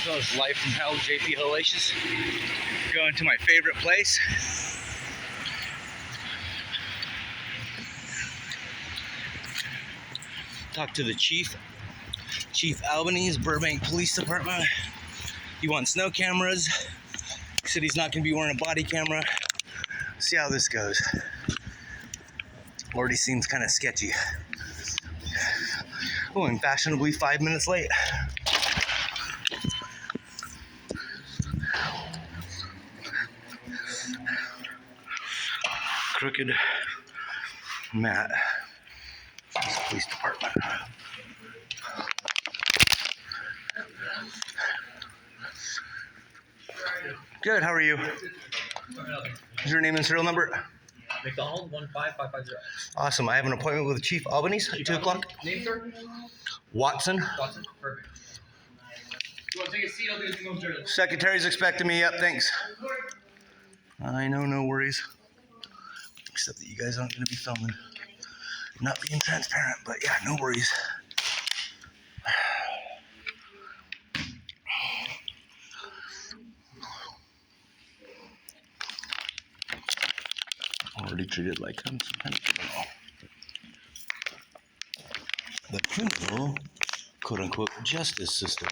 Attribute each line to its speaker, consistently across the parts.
Speaker 1: So it's live from hell, JP Hellacious. Going to my favorite place. Talk to the chief, Chief Albanese, Burbank Police Department. He wants no cameras. He said he's not going to be wearing a body camera. See how this goes. Already seems kind of sketchy. Oh, I'm fashionably 5 minutes late. Crooked Matt, police department. Good, how are you? Is your name and serial number?
Speaker 2: McDonald 15550.
Speaker 1: Awesome, I have an appointment with Chief Albanese at 2 o'clock.
Speaker 2: Name, sir?
Speaker 1: Watson.
Speaker 2: Watson, perfect. You want to take a seat? I'll do this momentarily.
Speaker 1: Secretary's expecting me. Yep, thanks. I know, no worries. Except that you guys aren't going to be filming. Not being transparent, but yeah, no worries. Already treated like I'm some kind of criminal. The criminal, quote-unquote, justice system.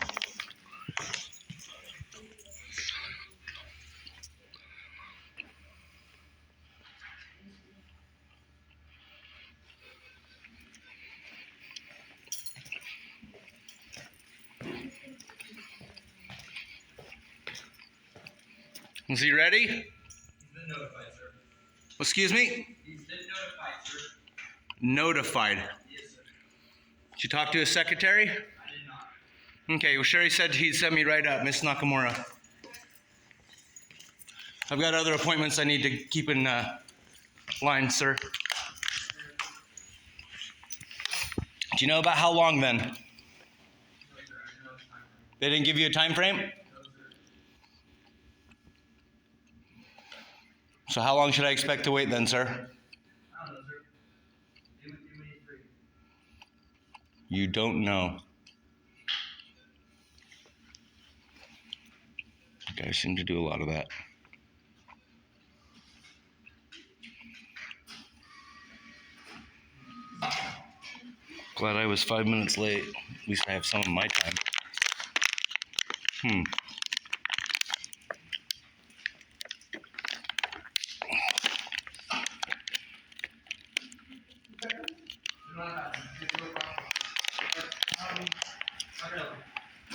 Speaker 1: Is he ready?
Speaker 2: He's been notified, sir.
Speaker 1: Excuse me?
Speaker 2: He's been notified, sir.
Speaker 1: Notified.
Speaker 2: Yes, sir.
Speaker 1: Did you talk to his secretary?
Speaker 2: I did not.
Speaker 1: Okay, well, Sherry said he'd set me right up, Miss Nakamura. I've got other appointments I need to keep in line, sir. Do you know about how long then?
Speaker 2: No, sir. I know it's time.
Speaker 1: They didn't give you a time frame?
Speaker 2: No, sir.
Speaker 1: So how long should I expect to wait then, sir?
Speaker 2: I don't know, sir. Do what you need free.
Speaker 1: You don't know. You guys seem to do a lot of that. Glad I was 5 minutes late. At least I have some of my time.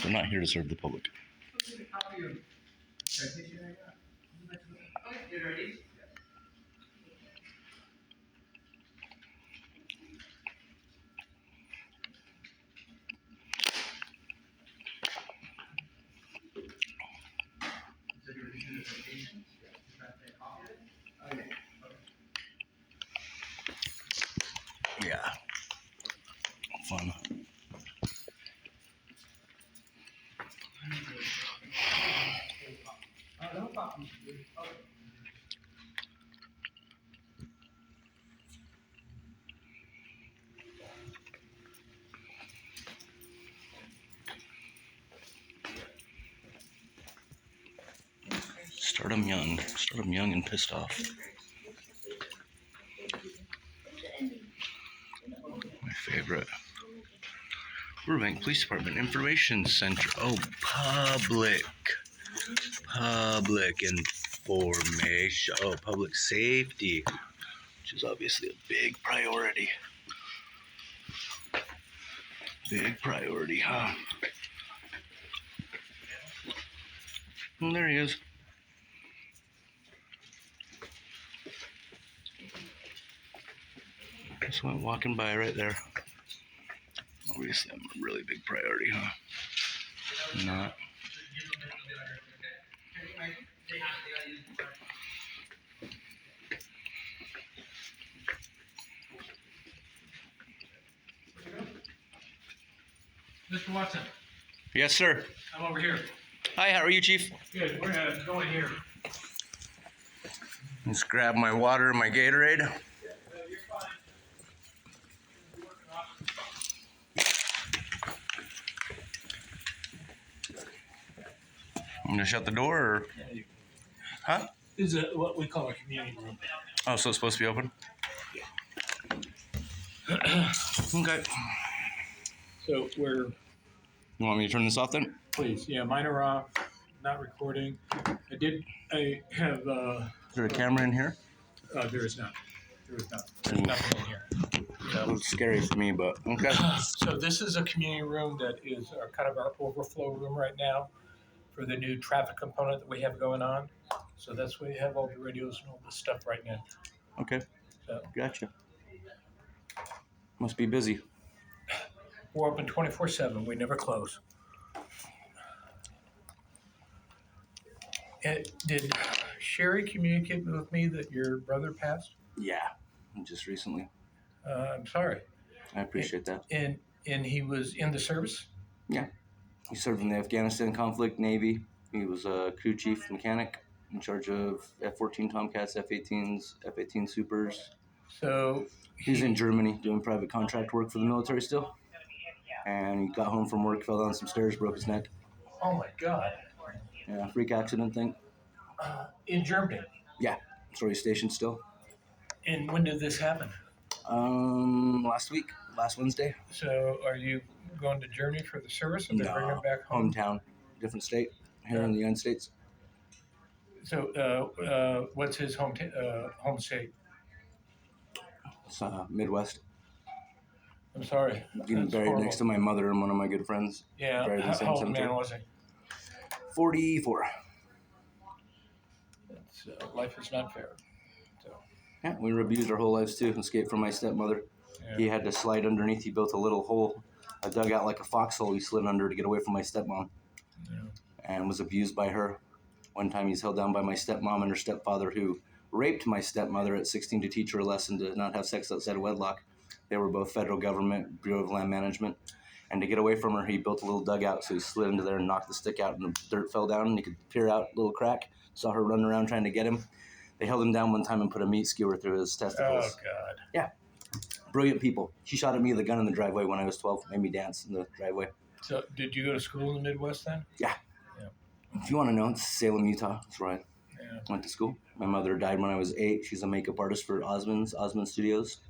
Speaker 1: They're not here to serve the public. Yeah. Fun. Start them young. Start them young and pissed off. My favorite. Burbank Police Department Information Center. Oh, public information. Oh, public safety, which is obviously a big priority. Big priority, huh? And there he is. Just went walking by right there. Obviously, I'm a really big priority, huh? Not.
Speaker 2: Mr. Watson,
Speaker 1: Yes, sir.
Speaker 2: I'm over here.
Speaker 1: Hi, how are you, Chief?
Speaker 2: Good. We're going here.
Speaker 1: Just grab my water and my Gatorade.
Speaker 2: You're fine. You're working off.
Speaker 1: I'm gonna shut the door, or huh?
Speaker 2: This is what we call a community room.
Speaker 1: Oh, so it's supposed to be open? Okay.
Speaker 2: So we're,
Speaker 1: You want me to turn this off then?
Speaker 2: please, yeah, mine are off, not recording. I have,
Speaker 1: Is there a camera in here?
Speaker 2: there is not. There's nothing in here.
Speaker 1: That looks scary for me, but okay.
Speaker 2: So this is a community room that is kind of our overflow room right now for the new traffic component that we have going on. So that's where you have all the radios and all this stuff right now.
Speaker 1: Okay.
Speaker 2: So
Speaker 1: Gotcha. Must be busy.
Speaker 2: we're open 24/7. We never close. And did Sherry communicate with me that your brother passed?
Speaker 1: Yeah. Just recently.
Speaker 2: I'm sorry.
Speaker 1: I appreciate that.
Speaker 2: And he was in the service?
Speaker 1: Yeah. He served in the Afghanistan conflict, Navy. He was a crew chief mechanic in charge of F-14 Tomcats, F-18s, F-18 Supers.
Speaker 2: So
Speaker 1: He's in Germany doing private contract work for the military still. And he got home from work, fell down some stairs, broke his neck.
Speaker 2: oh my God.
Speaker 1: Yeah, freak accident thing.
Speaker 2: In Germany.
Speaker 1: Yeah, that's where he's stationed still.
Speaker 2: And when did this happen?
Speaker 1: Last Wednesday.
Speaker 2: So are you going to Germany for the service, or they bring him back home?
Speaker 1: Hometown, different state here in the United States.
Speaker 2: So what's his home state?
Speaker 1: It's Midwest.
Speaker 2: I'm sorry.
Speaker 1: Getting
Speaker 2: That's
Speaker 1: buried
Speaker 2: horrible.
Speaker 1: next to my mother and one of my good friends.
Speaker 2: Yeah.
Speaker 1: Buried in the same
Speaker 2: How old
Speaker 1: cemetery.
Speaker 2: man was he?
Speaker 1: 44.
Speaker 2: Life is not fair. So
Speaker 1: Yeah, we were abused our whole lives too. Escaped from my stepmother.
Speaker 2: yeah.
Speaker 1: He had to slide underneath. He built a little hole, a dugout like a foxhole. He slid under to get away from my stepmom,
Speaker 2: Yeah.
Speaker 1: and was abused by her. One time he's held down by my stepmom and her stepfather, who raped my stepmother at 16 to teach her a lesson to not have sex outside of wedlock. They were both federal government, Bureau of Land Management. And to get away from her, he built a little dugout, so he slid into there and knocked the stick out, and the dirt fell down, and he could peer out a little crack. Saw her running around trying to get him. They held him down one time and put a meat skewer through his testicles.
Speaker 2: Oh God.
Speaker 1: Yeah. Brilliant people. She shot at me with a gun in the driveway when I was 12, made me dance in the driveway.
Speaker 2: So did you go to school in the Midwest then?
Speaker 1: Yeah.
Speaker 2: Yeah.
Speaker 1: If you want to know, it's Salem, Utah. That's where I
Speaker 2: Yeah.
Speaker 1: went to school. My mother died when I was 8. She's a makeup artist for Osmond Studios.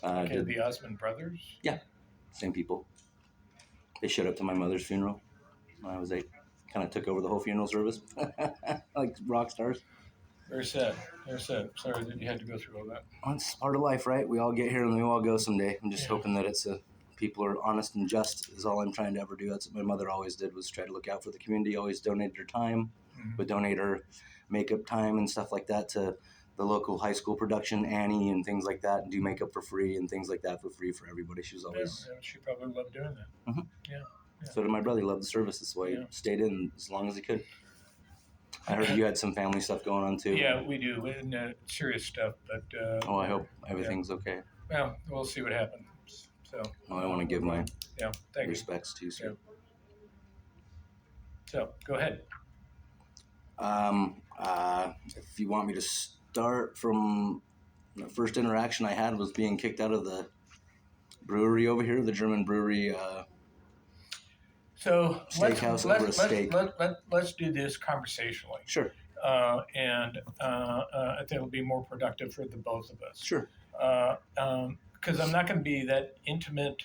Speaker 2: Okay, the Osmond brothers.
Speaker 1: Yeah, same people. They showed up to my mother's funeral when I was 8. Kind of took over the whole funeral service, like rock stars.
Speaker 2: Very sad. Very sad. Sorry that you had to go through all that.
Speaker 1: Well, it's part of life, right? We all get here and we all go someday. I'm just
Speaker 2: Yeah.
Speaker 1: hoping that people are honest and just is all I'm trying to ever do. That's what my mother always did, was try to look out for the community. Always donated her time, would donate her makeup time and stuff like that to the local high school production, Annie, and things like that, and do makeup for free and things like that for free for everybody. She was always.
Speaker 2: Yeah, she probably loved doing that.
Speaker 1: Mhm.
Speaker 2: Yeah.
Speaker 1: So did my brother. He loved the service. That's why
Speaker 2: Yeah.
Speaker 1: he stayed in as long as he could. I heard you had some family stuff going on too.
Speaker 2: Yeah, we do, and serious stuff. But
Speaker 1: Oh, I hope everything's okay.
Speaker 2: well, we'll see what happens. So
Speaker 1: Well, I want to give my
Speaker 2: yeah, thank you.
Speaker 1: respects to you, sir.
Speaker 2: So go ahead.
Speaker 1: If you want me to start from the first interaction I had was being kicked out of the brewery over here, the German brewery.
Speaker 2: So
Speaker 1: Steakhouse over a steak.
Speaker 2: Let's do this conversationally,
Speaker 1: Sure,
Speaker 2: and I think it'll be more productive for the both of us.
Speaker 1: sure.
Speaker 2: Because I'm not going to be that intimate,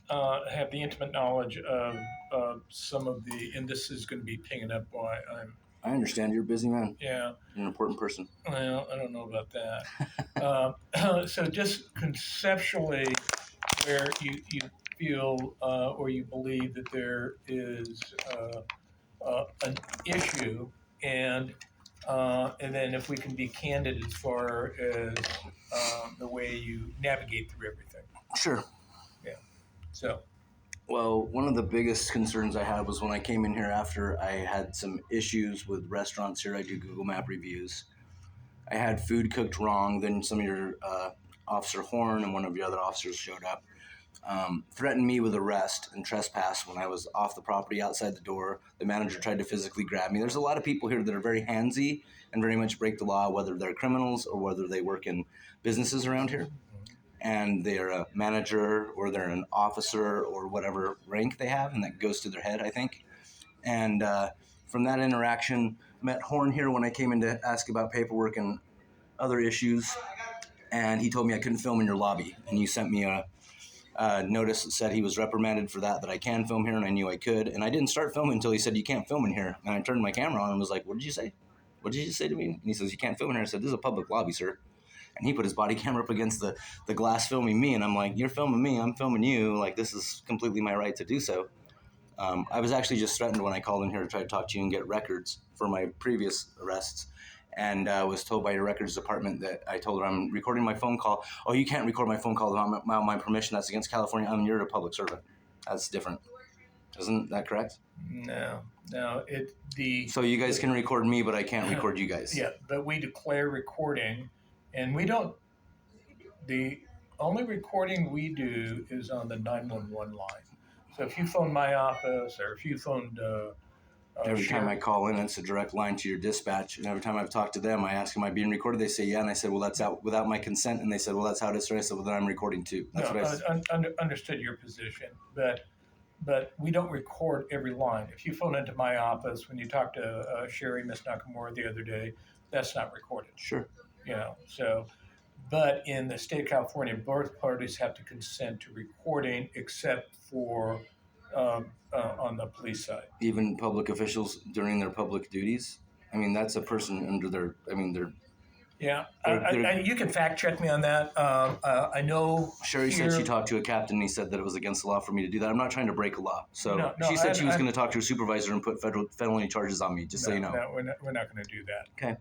Speaker 2: have the intimate knowledge of some of the, and this is going to be picking up why I'm.
Speaker 1: I understand you're a busy man.
Speaker 2: Yeah.
Speaker 1: You're an important person.
Speaker 2: Well, I don't know about that. So just conceptually, where you feel or you believe that there is an issue, and then if we can be candid as far as the way you navigate through everything.
Speaker 1: Sure.
Speaker 2: So.
Speaker 1: Well, one of the biggest concerns I had was when I came in here after I had some issues with restaurants here. I do Google Map reviews. I had food cooked wrong. Then some of your Officer Horn and one of your other officers showed up. threatened me with arrest and trespass when I was off the property outside the door. The manager tried to physically grab me. There's a lot of people here that are very handsy and very much break the law, whether they're criminals or whether they work in businesses around here. And they're a manager or they're an officer or whatever rank they have, and that goes to their head, I think. And from that interaction, met Horn here when I came in to ask about paperwork and other issues, and he told me I couldn't film in your lobby, and you sent me a notice that said he was reprimanded for that I can film here, and I knew I could. And I didn't start filming until he said, you can't film in here. And I turned my camera on and was like, what did you say? What did you say to me? And he says, you can't film in here. I said, this is a public lobby, sir. And he put his body camera up against the glass filming me. And I'm like, you're filming me, I'm filming you. Like, this is completely my right to do so. I was actually just threatened when I called in here to try to talk to you and get records for my previous arrests. And was told by your records department that I told her I'm recording my phone call. Oh, you can't record my phone call without my permission. That's against California. You're a public servant. That's different. Isn't that correct?
Speaker 2: No.
Speaker 1: So you guys can record me, but I can't record you guys.
Speaker 2: Yeah, but we declare recording, and we don't. The only recording we do is on the 911 line. So if you phone my office or if you phoned.
Speaker 1: Every time I call in, it's a direct line to your dispatch. And every time I've talked to them, I ask, am I being recorded? They say, yeah. And I said, well, that's out without my consent. And they said, well, that's how it is. So I said, well, then I'm recording too. That's what I said.
Speaker 2: Understood your position. But we don't record every line. If you phone into my office, when you talked to Sherry, Miss Nakamura the other day, that's not recorded.
Speaker 1: Sure.
Speaker 2: But in the state of California, both parties have to consent to recording except for on the police side.
Speaker 1: Even public officials during their public duties? I mean, that's a person under their,
Speaker 2: Yeah, you can fact check me on that. I know.
Speaker 1: Sherry said she talked to a captain and he said that it was against the law for me to do that. I'm not trying to break a law. So she said she was going to talk to her supervisor and put felony charges on me, just so you know.
Speaker 2: No, we're not going to do that.
Speaker 1: Okay.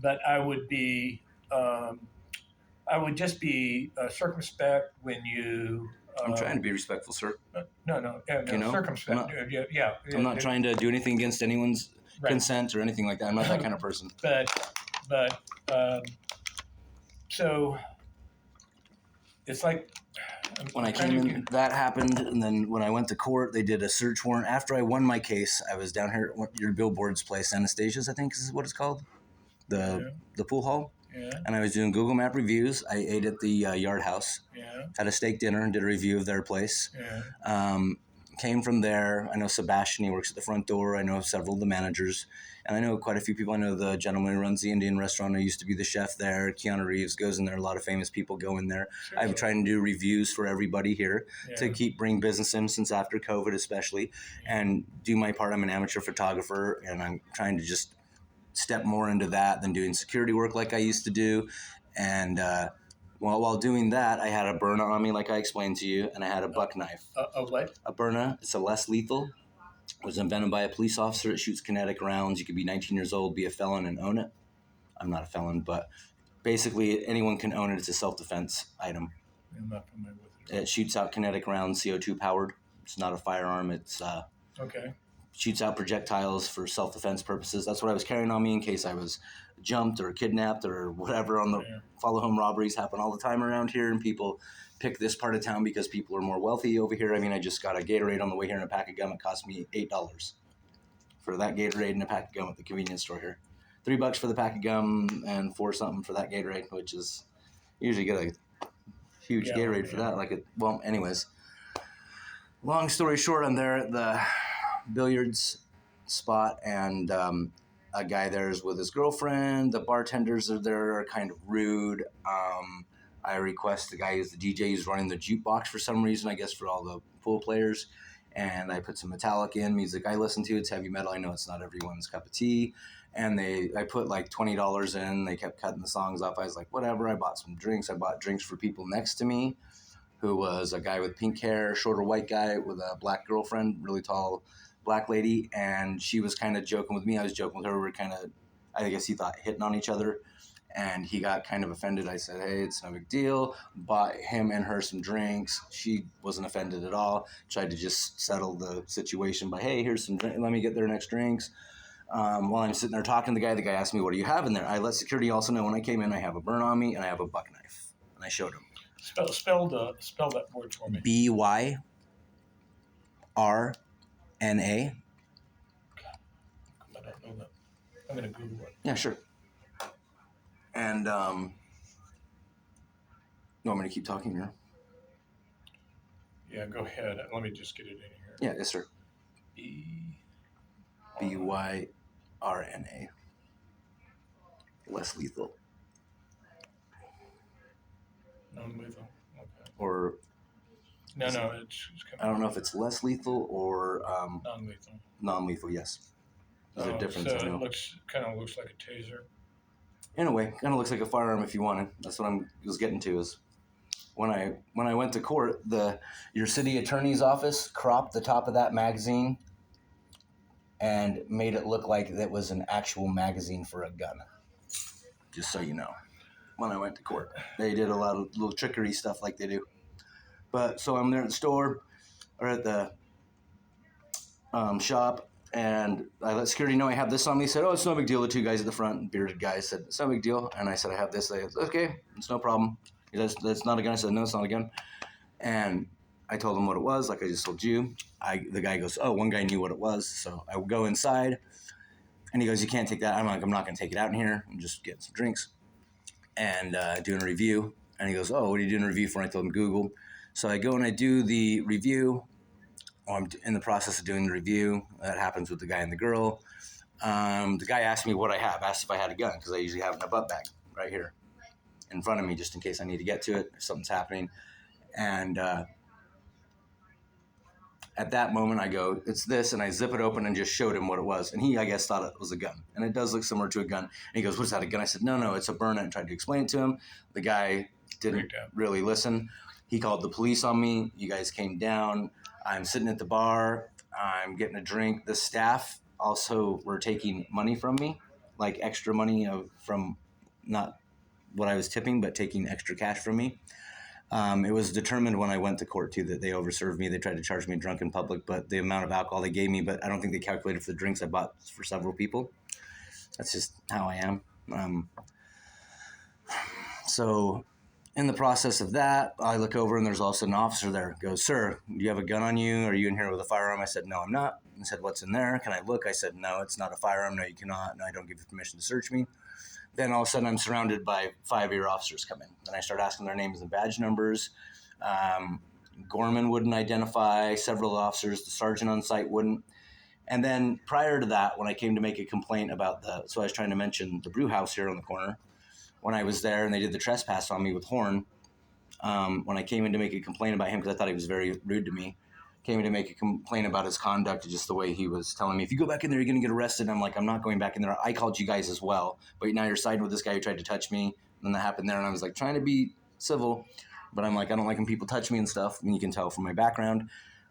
Speaker 2: But I would be, I would just be circumspect when you.
Speaker 1: I'm trying to be respectful, sir.
Speaker 2: No, circumspect.
Speaker 1: I'm not trying to do anything against anyone's consent or anything like that. I'm not that kind of person.
Speaker 2: But so it's like
Speaker 1: when I came in, that happened, and then when I went to court, they did a search warrant. After I won my case, I was down here at your billboard's place, Anastasia's, I think is what it's called, the pool hall.
Speaker 2: Yeah.
Speaker 1: And I was doing Google Map reviews. I ate at the Yard House.
Speaker 2: Yeah.
Speaker 1: Had a steak dinner and did a review of their place.
Speaker 2: Yeah.
Speaker 1: Came from there. I know Sebastian, he works at the front door. I know several of the managers. And I know quite a few people. I know the gentleman who runs the Indian restaurant who used to be the chef there. Keanu Reeves goes in there. A lot of famous people go in there.
Speaker 2: Sure.
Speaker 1: I've tried to do reviews for everybody here to bring business in since after COVID especially, and do my part. I'm an amateur photographer, and I'm trying to just step more into that than doing security work like I used to do. And while doing that, I had a Burna on me, like I explained to you, and I had a buck knife.
Speaker 2: A what?
Speaker 1: A Burna. It's a less lethal. It was invented by a police officer. It shoots kinetic rounds. You could be 19 years old, be a felon, and own it. I'm not a felon, but basically anyone can own it. It's a self-defense item.
Speaker 2: I'm not familiar with it.
Speaker 1: It shoots out kinetic rounds, CO2 powered. It's not a firearm. It's
Speaker 2: okay.
Speaker 1: Shoots out projectiles for self-defense purposes. That's what I was carrying on me in case I was jumped or kidnapped or whatever. On the follow home robberies happen all the time around here, and people pick this part of town because people are more wealthy over here. I mean, I just got a Gatorade on the way here and a pack of gum. It cost me $8 for that Gatorade and a pack of gum at the convenience store here. $3 for the pack of gum and $4 something for that Gatorade, which is usually get a huge Gatorade for that. Well, anyways, long story short, I'm there at the billiards spot, and a guy there is with his girlfriend. The bartenders are there, are kind of rude. I request the guy who's the DJ who's running the jukebox for some reason, I guess for all the pool players, and I put some Metallica in, music I listen to. It's heavy metal. I know it's not everyone's cup of tea. And I put like $20 in. They kept cutting the songs off. I was like, whatever. I bought some drinks. I bought drinks for people next to me, who was a guy with pink hair, shorter white guy with a black girlfriend, really tall black lady, and she was kind of joking with me. I was joking with her. We were kind of, I guess he thought, hitting on each other, and he got kind of offended. I said, hey, it's no big deal. Bought him and her some drinks. She wasn't offended at all. Tried to just settle the situation by, hey, here's some drink. Let me get their next drinks. While I'm sitting there talking to the guy asked me, what do you have in there? I let security also know when I came in, I have a burn on me and I have a buck knife. And I showed him.
Speaker 2: Spell that word for me.
Speaker 1: BYRNA.
Speaker 2: I don't know that. I'm going to Google it.
Speaker 1: Yeah, sure. And you want me to keep talking here?
Speaker 2: Yeah, go ahead. Let me just get it in here.
Speaker 1: Yeah, yes, sir.
Speaker 2: BYRNA.
Speaker 1: BYRNA. Less lethal.
Speaker 2: Non-lethal. Okay.
Speaker 1: Or
Speaker 2: No, it's kind of.
Speaker 1: I don't know if it's less lethal or
Speaker 2: non-lethal.
Speaker 1: Non-lethal, yes. There's a difference.
Speaker 2: So it kind of looks like a taser.
Speaker 1: In a way, kind of looks like a firearm if you want it. That's what I was getting to. Is when I went to court, your city attorney's office cropped the top of that magazine and made it look like that was an actual magazine for a gun. Just so you know, when I went to court, they did a lot of little trickery stuff like they do. But so I'm there at the store or at the shop, and I let security know I have this on me. He said, "Oh, it's no big deal." The two guys at the front, bearded guys, said, "It's no big deal." And I said, "I have this." They said, "Okay, it's no problem." He said, "That's not a gun." I said, "No, it's not a gun." And I told him what it was, like I just told you. The guy goes, "Oh, one guy knew what it was." So I would go inside, and he goes, "You can't take that." I'm like, "I'm not going to take it out in here. I'm just getting some drinks and doing a review." And he goes, "Oh, what are you doing a review for?" And I told him Google. So I go and I do the review. I'm in the process of doing the review. That happens with the guy and the girl. The guy asked me what I have, asked if I had a gun, because I usually have it in a butt bag right here in front of me just in case I need to get to it if something's happening. And at that moment I go, "It's this," and I zip it open and just showed him what it was. And he, I guess, thought it was a gun. And it does look similar to a gun. And he goes, "What's that, a gun?" I said, No, it's a burner," and tried to explain it to him. The guy didn't really listen. He called the police on me. You guys came down. I'm sitting at the bar. I'm getting a drink. The staff also were taking money from me, like extra money from not what I was tipping, but taking extra cash from me. It was determined when I went to court, too, that they overserved me. They tried to charge me drunk in public, but the amount of alcohol they gave me, but I don't think they calculated for the drinks I bought for several people. That's just how I am. So in the process of that, I look over and there's also an officer there. Goes, "Sir, do you have a gun on you? Are you in here with a firearm?" I said, "No, I'm not." He said, "What's in there? Can I look?" I said, "No, it's not a firearm. No, you cannot. No, I don't give you permission to search me." Then all of a sudden I'm surrounded by 5 of your officers come in. Then I start asking their names and badge numbers. Gorman wouldn't identify several officers. The sergeant on site wouldn't. And then prior to that, when I came to make a complaint about so I was trying to mention the brew house here on the corner. When I was there and they did the trespass on me with Horn, when I came in to make a complaint about him, because I thought he was very rude to me, came in to make a complaint about his conduct, just the way he was telling me, "If you go back in there, you're going to get arrested." And I'm like, "I'm not going back in there. I called you guys as well, but now you're siding with this guy who tried to touch me." And then that happened there, and I was like trying to be civil, but I'm like, I don't like when people touch me and stuff. And you can tell from my background.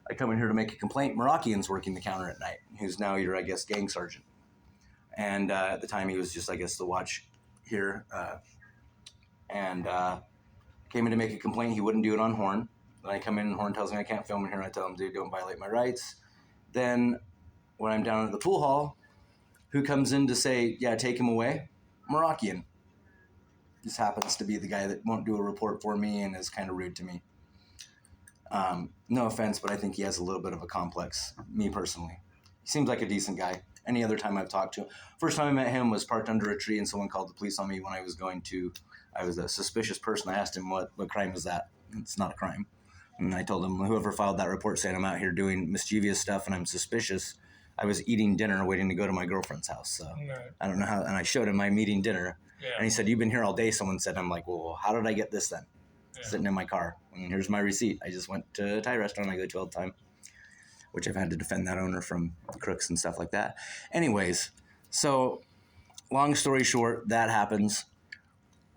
Speaker 1: I come in here to make a complaint. Moroccan's working the counter at night, who's now your, I guess, gang sergeant. And at the time, he was just, I guess, the watch here. And came in to make a complaint. He wouldn't do it on Horn. Then I come in and Horn tells me I can't film in here. I tell him, "Dude, don't violate my rights." Then when I'm down at the pool hall, who comes in to say, "Yeah, take him away"? Moroccan. This happens to be the guy that won't do a report for me and is kind of rude to me. No offense, but I think he has a little bit of a complex, me personally. He seems like a decent guy. Any other time I've talked to him. First time I met him was parked under a tree and someone called the police on me when I was a suspicious person. I asked him what crime was that. It's not a crime. And I told him, whoever filed that report saying I'm out here doing mischievous stuff and I'm suspicious, I was eating dinner waiting to go to my girlfriend's house. So I don't know how, and I showed him I'm eating dinner. Yeah. And he said, "You've been here all day," someone said. I'm like, "Well, how did I get this then?" Yeah. Sitting in my car. And here's my receipt. I just went to a Thai restaurant I go to all the time, which I've had to defend that owner from crooks and stuff like that. Anyways, so long story short, that happens.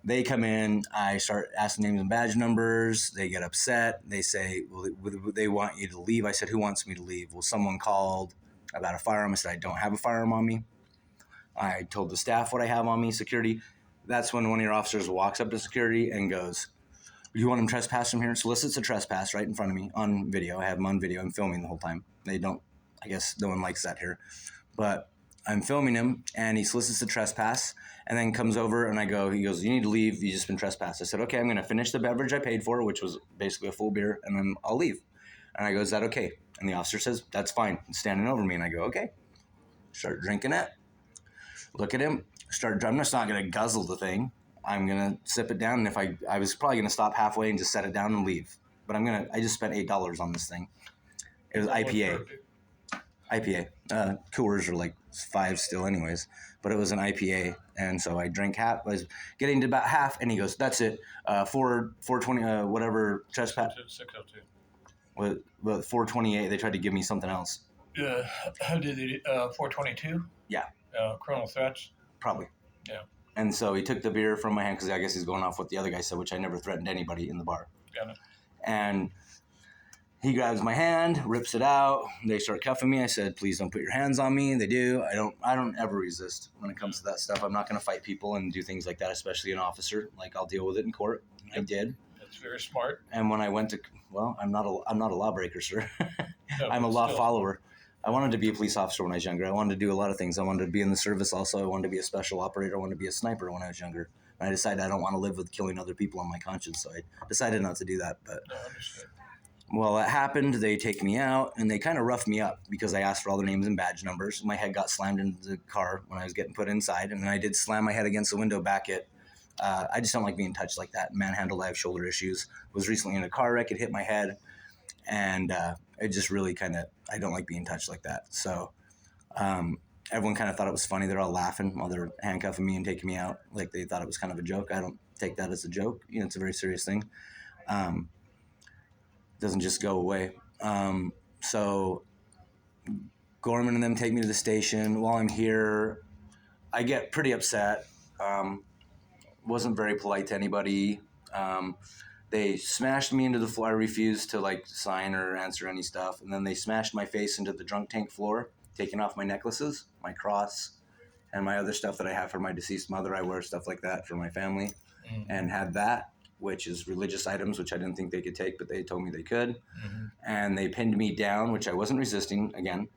Speaker 1: They come in. I start asking names and badge numbers. They get upset. They say, "Well, they want you to leave." I said, "Who wants me to leave?" "Well, someone called about a firearm." I said, "I don't have a firearm on me." I told the staff what I have on me, security. That's when one of your officers walks up to security and goes, "You want him trespass from here?" Solicits a trespass right in front of me on video. I have him on video. I'm filming the whole time. They don't, I guess no one likes that here. But I'm filming him, and he solicits a trespass, and then comes over, and he goes, you need to leave. You've just been trespassed. I said, okay, I'm going to finish the beverage I paid for, which was basically a full beer, and then I'll leave. And I go, is that okay? And the officer says, that's fine. He's standing over me, and I go, okay. Start drinking it. Look at him. I'm just not going to guzzle the thing. I'm going to sip it down, and if I was probably going to stop halfway and just set it down and leave. But I just spent $8 on this thing. It was IPA. Coolers are like $5 still anyways, but it was an IPA, and so I drank half. I was getting to about half, and he goes, that's it, 420, whatever, trespass.
Speaker 2: 602.
Speaker 1: With 428, they tried to give me something else.
Speaker 2: How did they, 422?
Speaker 1: Yeah.
Speaker 2: Criminal threats?
Speaker 1: Probably.
Speaker 2: Yeah.
Speaker 1: And so he took the beer from my hand, because I guess he's going off what the other guy said, which I never threatened anybody in the bar.
Speaker 2: Got it.
Speaker 1: And he grabs my hand, rips it out. They start cuffing me. I said, please don't put your hands on me. They do. I don't ever resist when it comes to that stuff. I'm not going to fight people and do things like that, especially an officer. Like, I'll deal with it in court. I did.
Speaker 2: That's very smart.
Speaker 1: And when I went to, I'm not a lawbreaker, sir.
Speaker 2: No,
Speaker 1: I'm a law follower. I wanted to be a police officer when I was younger. I wanted to do a lot of things. I wanted to be in the service also. I wanted to be a special operator. I wanted to be a sniper when I was younger. And I decided I don't want to live with killing other people on my conscience, so I decided not to do that. But
Speaker 2: No, understood.
Speaker 1: well, it happened. They take me out, and they kind of roughed me up because I asked for all their names and badge numbers. My head got slammed into the car when I was getting put inside, and then I did slam my head against the window back at. I just don't like being touched like that. Manhandled. I have shoulder issues. Was recently in a car wreck. It hit my head, and it just really I don't like being touched like that. So everyone kind of thought it was funny. They're all laughing while they're handcuffing me and taking me out. Like, they thought it was kind of a joke. I don't take that as a joke. It's a very serious thing. Doesn't just go away. So Gorman and them take me to the station. While I'm here, I get pretty upset. Wasn't very polite to anybody. They smashed me into the floor. I refused to sign or answer any stuff. And then they smashed my face into the drunk tank floor, taking off my necklaces, my cross, and my other stuff that I have for my deceased mother. I wear stuff like that for my family, and had that, which is religious items, which I didn't think they could take, but they told me they could. Mm-hmm. And they pinned me down, which I wasn't resisting again,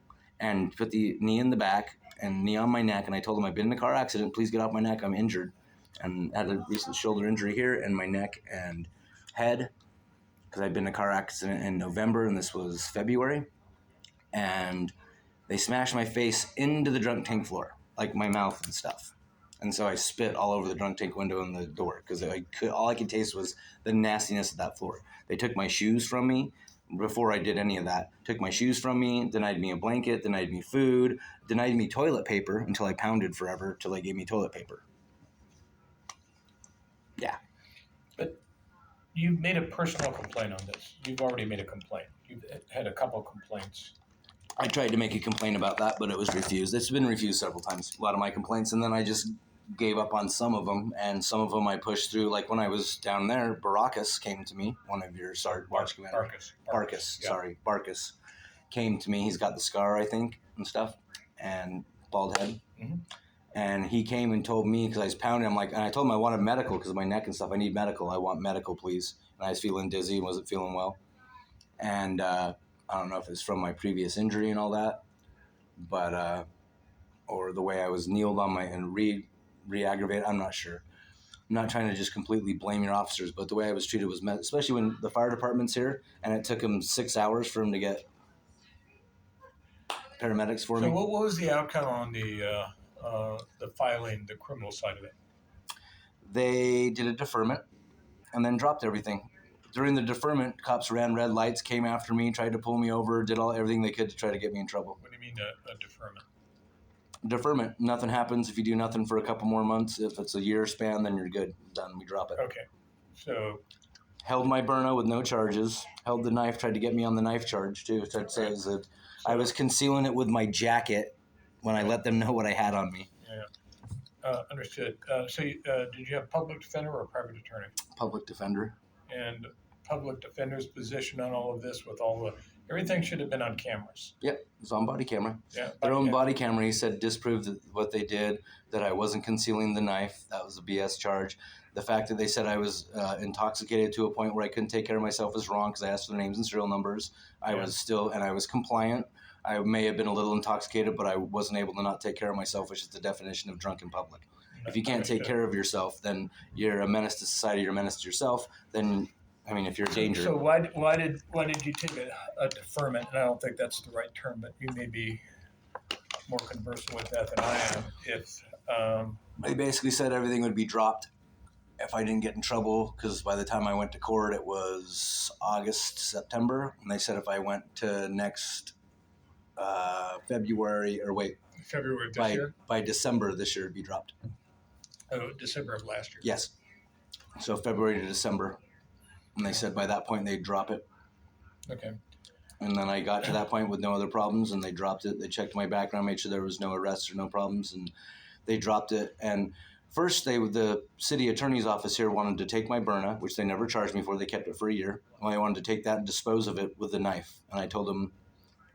Speaker 1: and put the knee in the back and knee on my neck. And I told them, I've been in a car accident. Please get off my neck. I'm injured. And had a recent shoulder injury here in my neck and head, because I'd been in a car accident in November, and this was February. And they smashed my face into the drunk tank floor, like my mouth and stuff. And so I spit all over the drunk tank window and the door, because all I could taste was the nastiness of that floor. They took my shoes from me before I did any of that. Took my shoes from me, denied me a blanket, denied me food, denied me toilet paper until I pounded forever till they gave me toilet paper. Yeah.
Speaker 2: But you've made a personal complaint on this. You've already made a complaint. You've had a couple of complaints.
Speaker 1: I tried to make a complaint about that, but it was refused. It's been refused several times, a lot of my complaints, and then I just gave up on some of them, and some of them I pushed through. Like when I was down there, Baracus came to me, one of your watch commanders. Barcus came to me. He's got the scar, I think, and stuff, and bald head. Mm-hmm. And he came and told me, because I was pounding, and I told him I wanted medical because of my neck and stuff. I need medical. I want medical, please. And I was feeling dizzy and wasn't feeling well. And I don't know if it's from my previous injury and all that, but or the way I was kneeled on and re-aggravated. I'm not sure. I'm not trying to just completely blame your officers, but the way I was treated was, especially when the fire department's here, and it took them 6 hours for them to get paramedics for me.
Speaker 2: So what was the outcome on the filing, the criminal side of it?
Speaker 1: They did a deferment and then dropped everything. During the deferment, cops ran red lights, came after me, tried to pull me over, did everything they could to try to get me in trouble.
Speaker 2: What do you mean a deferment?
Speaker 1: Deferment. Nothing happens if you do nothing for a couple more months. If it's a year span, then you're good. Done. We drop it.
Speaker 2: Okay. So.
Speaker 1: Held my burno with no charges. Held the knife. Tried to get me on the knife charge too. Tried to say that I was concealing it with my jacket when I let them know what I had on me.
Speaker 2: Yeah. Understood. So did you have public defender or a private attorney?
Speaker 1: Public defender.
Speaker 2: And public defender's position on all of this, with everything should have been on cameras.
Speaker 1: Yep, it was on body camera.
Speaker 2: Yeah,
Speaker 1: their own body camera. He said disproved what they did, that I wasn't concealing the knife. That was a BS charge. The fact that they said I was intoxicated to a point where I couldn't take care of myself is wrong, because I asked for their names and serial numbers. I was compliant. I may have been a little intoxicated, but I wasn't able to not take care of myself, which is the definition of drunk in public. If you can't take care of yourself, then you're a menace to society, you're a menace to yourself. Then, I mean, if you're a danger.
Speaker 2: So why did you take a deferment? And I don't think that's the right term, but you may be more conversant with that than I am. If
Speaker 1: They basically said everything would be dropped if I didn't get in trouble, because by the time I went to court, it was August, September, and they said if I went to next February
Speaker 2: February this year?
Speaker 1: By December this year, it'd be dropped.
Speaker 2: Oh, December of last year.
Speaker 1: Yes. So February to December, and they said by that point they'd drop it.
Speaker 2: Okay.
Speaker 1: And then I got to that point with no other problems, and they dropped it. They checked my background, made sure there was no arrests or no problems, and they dropped it. And first, the city attorney's office here wanted to take my Byrna, which they never charged me for. They kept it for a year. Well, they wanted to take that and dispose of it with a knife. And I told them,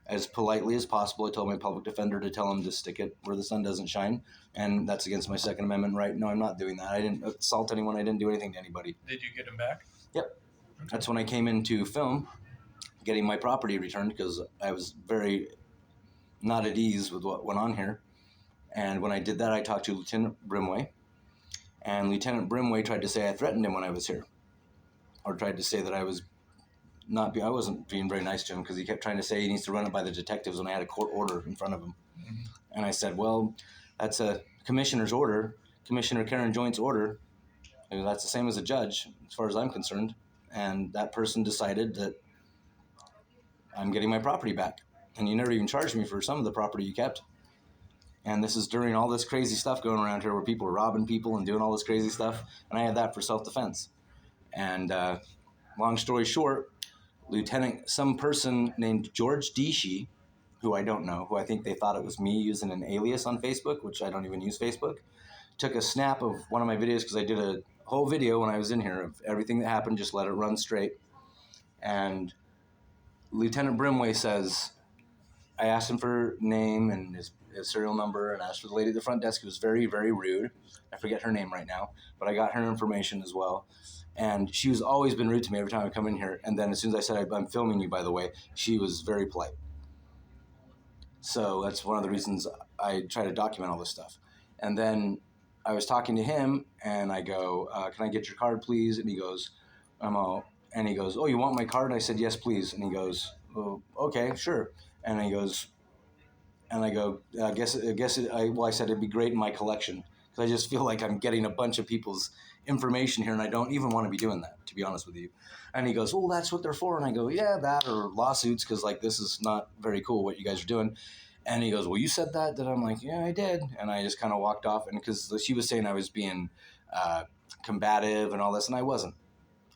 Speaker 1: as politely as possible, I told my public defender to tell him to stick it where the sun doesn't shine. And that's against my Second Amendment right. No, I'm not doing that. I didn't assault anyone. I didn't do anything to anybody.
Speaker 2: Did you get him back?
Speaker 1: Yep. Okay. That's when I came into film, getting my property returned, because I was very not at ease with what went on here. And when I did that, I talked to Lieutenant Brimway. And Lieutenant Brimway tried to say I threatened him when I was here, or tried to say that I wasn't being very nice to him, because he kept trying to say he needs to run it by the detectives when I had a court order in front of him. Mm-hmm. And I said, well, that's a commissioner's order, Commissioner Karen Joint's order. And that's the same as a judge, as far as I'm concerned. And that person decided that I'm getting my property back. And you never even charged me for some of the property you kept. And this is during all this crazy stuff going around here where people are robbing people and doing all this crazy stuff. And I had that for self-defense. And long story short, some person named George Deshi, who I don't know, who I think they thought it was me using an alias on Facebook, which I don't even use Facebook, took a snap of one of my videos, because I did a whole video when I was in here of everything that happened, just let it run straight. And Lieutenant Brimway says, I asked him for name and his serial number, and asked for the lady at the front desk, who was very, very rude. I forget her name right now, but I got her information as well. And she was always been rude to me every time I come in here. And then as soon as I said, I'm filming you, by the way, she was very polite. So that's one of the reasons I try to document all this stuff. And then I was talking to him, and I go, can I get your card, please? And he goes, oh, you want my card? And I said, yes, please. And he goes, oh, okay, sure. And he goes, and I go, I said it'd be great in my collection, because I just feel like I'm getting a bunch of people's information here, and I don't even want to be doing that, to be honest with you. And he goes, well, that's what they're for. And I go, yeah, that or lawsuits, because like this is not very cool what you guys are doing. And he goes, well, you said that? Then I'm like, yeah, I did. And I just kind of walked off, and because she was saying I was being combative and all this, and I wasn't.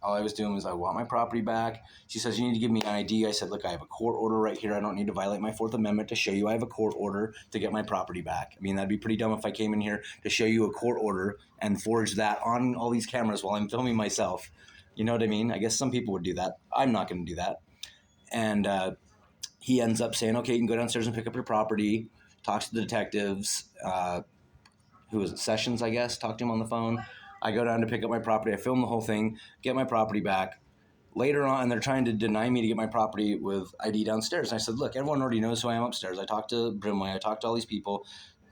Speaker 1: All I was doing was, I want my property back. She says, you need to give me an ID. I said, look, I have a court order right here. I don't need to violate my Fourth Amendment to show you I have a court order to get my property back. I mean, that'd be pretty dumb if I came in here to show you a court order and forge that on all these cameras while I'm filming myself. You know what I mean? I guess some people would do that. I'm not going to do that. And he ends up saying, okay, you can go downstairs and pick up your property. Talks to the detectives. Who was it? Sessions, I guess. Talked to him on the phone. I go down to pick up my property. I film the whole thing, get my property back. Later on, they're trying to deny me to get my property with ID downstairs. And I said, look, everyone already knows who I am upstairs. I talked to Brimway. I talked to all these people.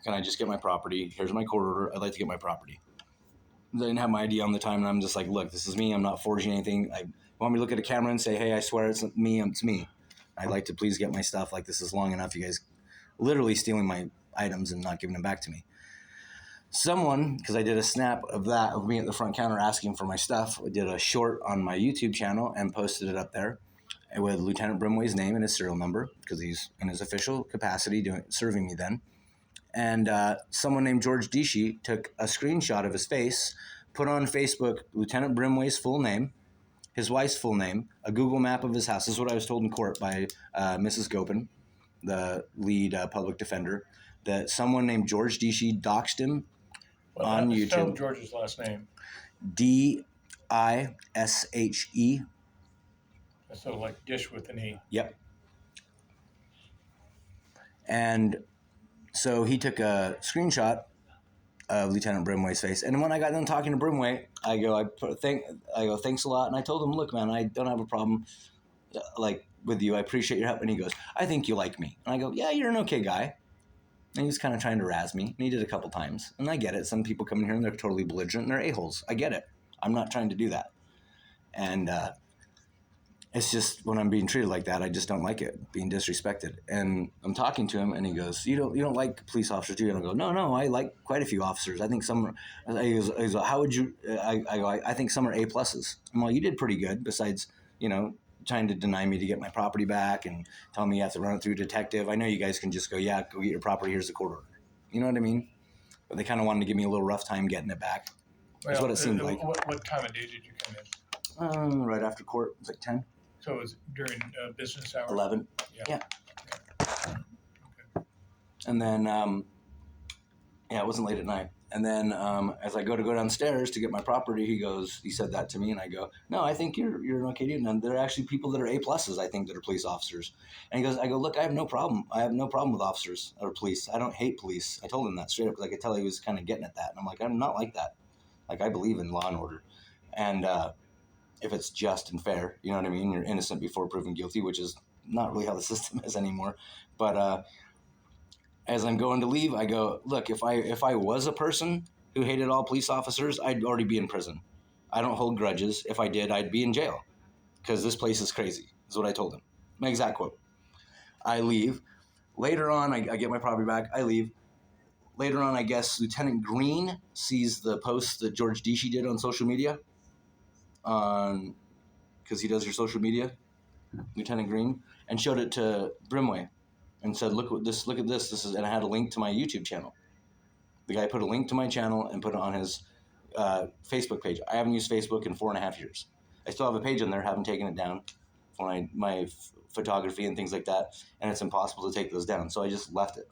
Speaker 1: Can I just get my property? Here's my court order. I'd like to get my property. They didn't have my ID on the time, and I'm just like, look, this is me. I'm not forging anything. I want me to look at a camera and say, hey, I swear it's me. It's me. I'd like to please get my stuff. Like, this is long enough. You guys literally stealing my items and not giving them back to me. Someone, because I did a snap of that, of me at the front counter asking for my stuff, I did a short on my YouTube channel and posted it up there with Lieutenant Brimway's name and his serial number, because he's in his official capacity serving me then. And someone named George Deshi took a screenshot of his face, put on Facebook Lieutenant Brimway's full name, his wife's full name, a Google map of his house. This is what I was told in court by Mrs. Gopin, the lead public defender, that someone named George Deshi doxed him on YouTube.
Speaker 2: Spell George's last name.
Speaker 1: Dishe.
Speaker 2: So like dish with an E.
Speaker 1: Yep. And so he took a screenshot of Lieutenant Brimway's face. And when I got done talking to Brimway, I go, thanks a lot. And I told him, look, man, I don't have a problem. Like, with you. I appreciate your help. And he goes, I think you like me. And I go, yeah, you're an okay guy. And he was kind of trying to razz me. And he did a couple times. And I get it. Some people come in here and they're totally belligerent and they're a-holes. I get it. I'm not trying to do that. And it's just when I'm being treated like that, I just don't like it, being disrespected. And I'm talking to him and he goes, you don't like police officers, do you? And I go, no, I like quite a few officers. I think some, he goes, how would you, I think some are A pluses. I'm like, you did pretty good besides, trying to deny me to get my property back and tell me you have to run it through a detective. I know you guys can just go, yeah, go get your property. Here's the court order. You know what I mean? But they kind of wanted to give me a little rough time getting it back. That's what it seemed like.
Speaker 2: What time of day did you come in?
Speaker 1: Right after court. It was like 10.
Speaker 2: So it was during business hours?
Speaker 1: 11. Yeah.
Speaker 2: Okay.
Speaker 1: And then, it wasn't late at night. And then as I go downstairs to get my property, he said that to me, and I go, no, I think you're an okay dude. And there are actually people that are A pluses, I think, that are police officers. And I go, look, I have no problem. I have no problem with officers or police. I don't hate police. I told him that straight up because I could tell he was kind of getting at that. And I'm like, I'm not like that. Like, I believe in law and order. And if it's just and fair, you know what I mean? You're innocent before proven guilty, which is not really how the system is anymore. But as I'm going to leave, I go, look, if I was a person who hated all police officers, I'd already be in prison. I don't hold grudges. If I did, I'd be in jail because this place is crazy, is what I told him. My exact quote. I leave. Later on, I get my property back. I leave. Later on, I guess Lieutenant Green sees the post that George Deasy did on social media, because he does your social media, Lieutenant Green, and showed it to Brimway and said, look at this. This is, and I had a link to my YouTube channel. The guy put a link to my channel and put it on his Facebook page. I haven't used Facebook in 4.5 years. I still have a page on there, haven't taken it down for my photography and things like that, and it's impossible to take those down. So I just left it.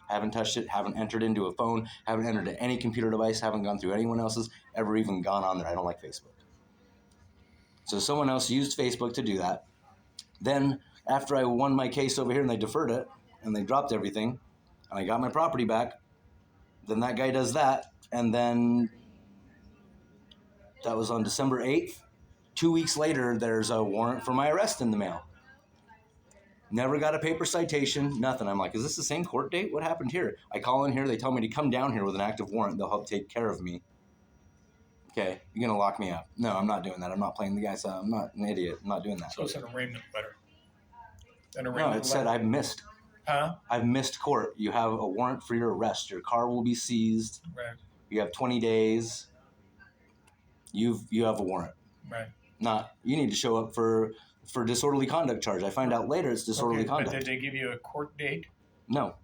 Speaker 1: Haven't touched it, haven't entered into a phone, haven't entered any computer device, haven't gone through anyone else's, ever even gone on there. I don't like Facebook. So someone else used Facebook to do that. Then after I won my case over here and they deferred it and they dropped everything and I got my property back, then that guy does that. And then that was on December 8th. 2 weeks later, there's a warrant for my arrest in the mail. Never got a paper citation, nothing. I'm like, is this the same court date? What happened here? I call in here. They tell me to come down here with an active warrant. They'll help take care of me. Okay, you're going to lock me up. No, I'm not doing that. I'm not playing the guy. So I'm not an idiot. I'm not doing that.
Speaker 2: So it's an arraignment letter.
Speaker 1: No, it said I've missed.
Speaker 2: Huh?
Speaker 1: I've missed court. You have a warrant for your arrest. Your car will be seized.
Speaker 2: Right.
Speaker 1: You have 20 days. You have a warrant.
Speaker 2: Right.
Speaker 1: Not, you need to show up for disorderly conduct charge. I find out later it's disorderly conduct.
Speaker 2: But did they give you a court date?
Speaker 1: No.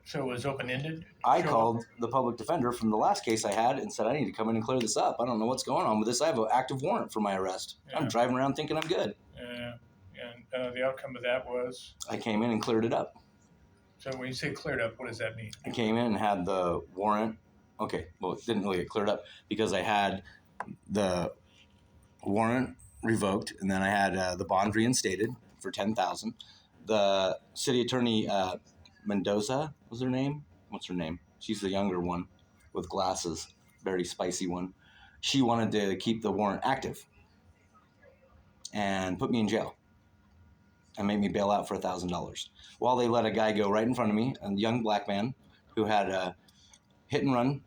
Speaker 2: So it was open-ended?
Speaker 1: I called the public defender from the last case I had and said, I need to come in and clear this up. I don't know what's going on with this. I have an active warrant for my arrest. Yeah. I'm driving around thinking I'm good.
Speaker 2: Yeah. And the outcome of that was?
Speaker 1: I came in and cleared it up.
Speaker 2: So when you say cleared up, what does that mean?
Speaker 1: I came in and had the warrant. Okay, well, it didn't really get cleared up because I had the warrant revoked, and then I had the bond reinstated for $10,000. The city attorney, Mendoza was her name. What's her name? She's the younger one with glasses, very spicy one. She wanted to keep the warrant active and put me in jail and make me bail out for $1,000. While they let a guy go right in front of me, a young black man who had a hit and run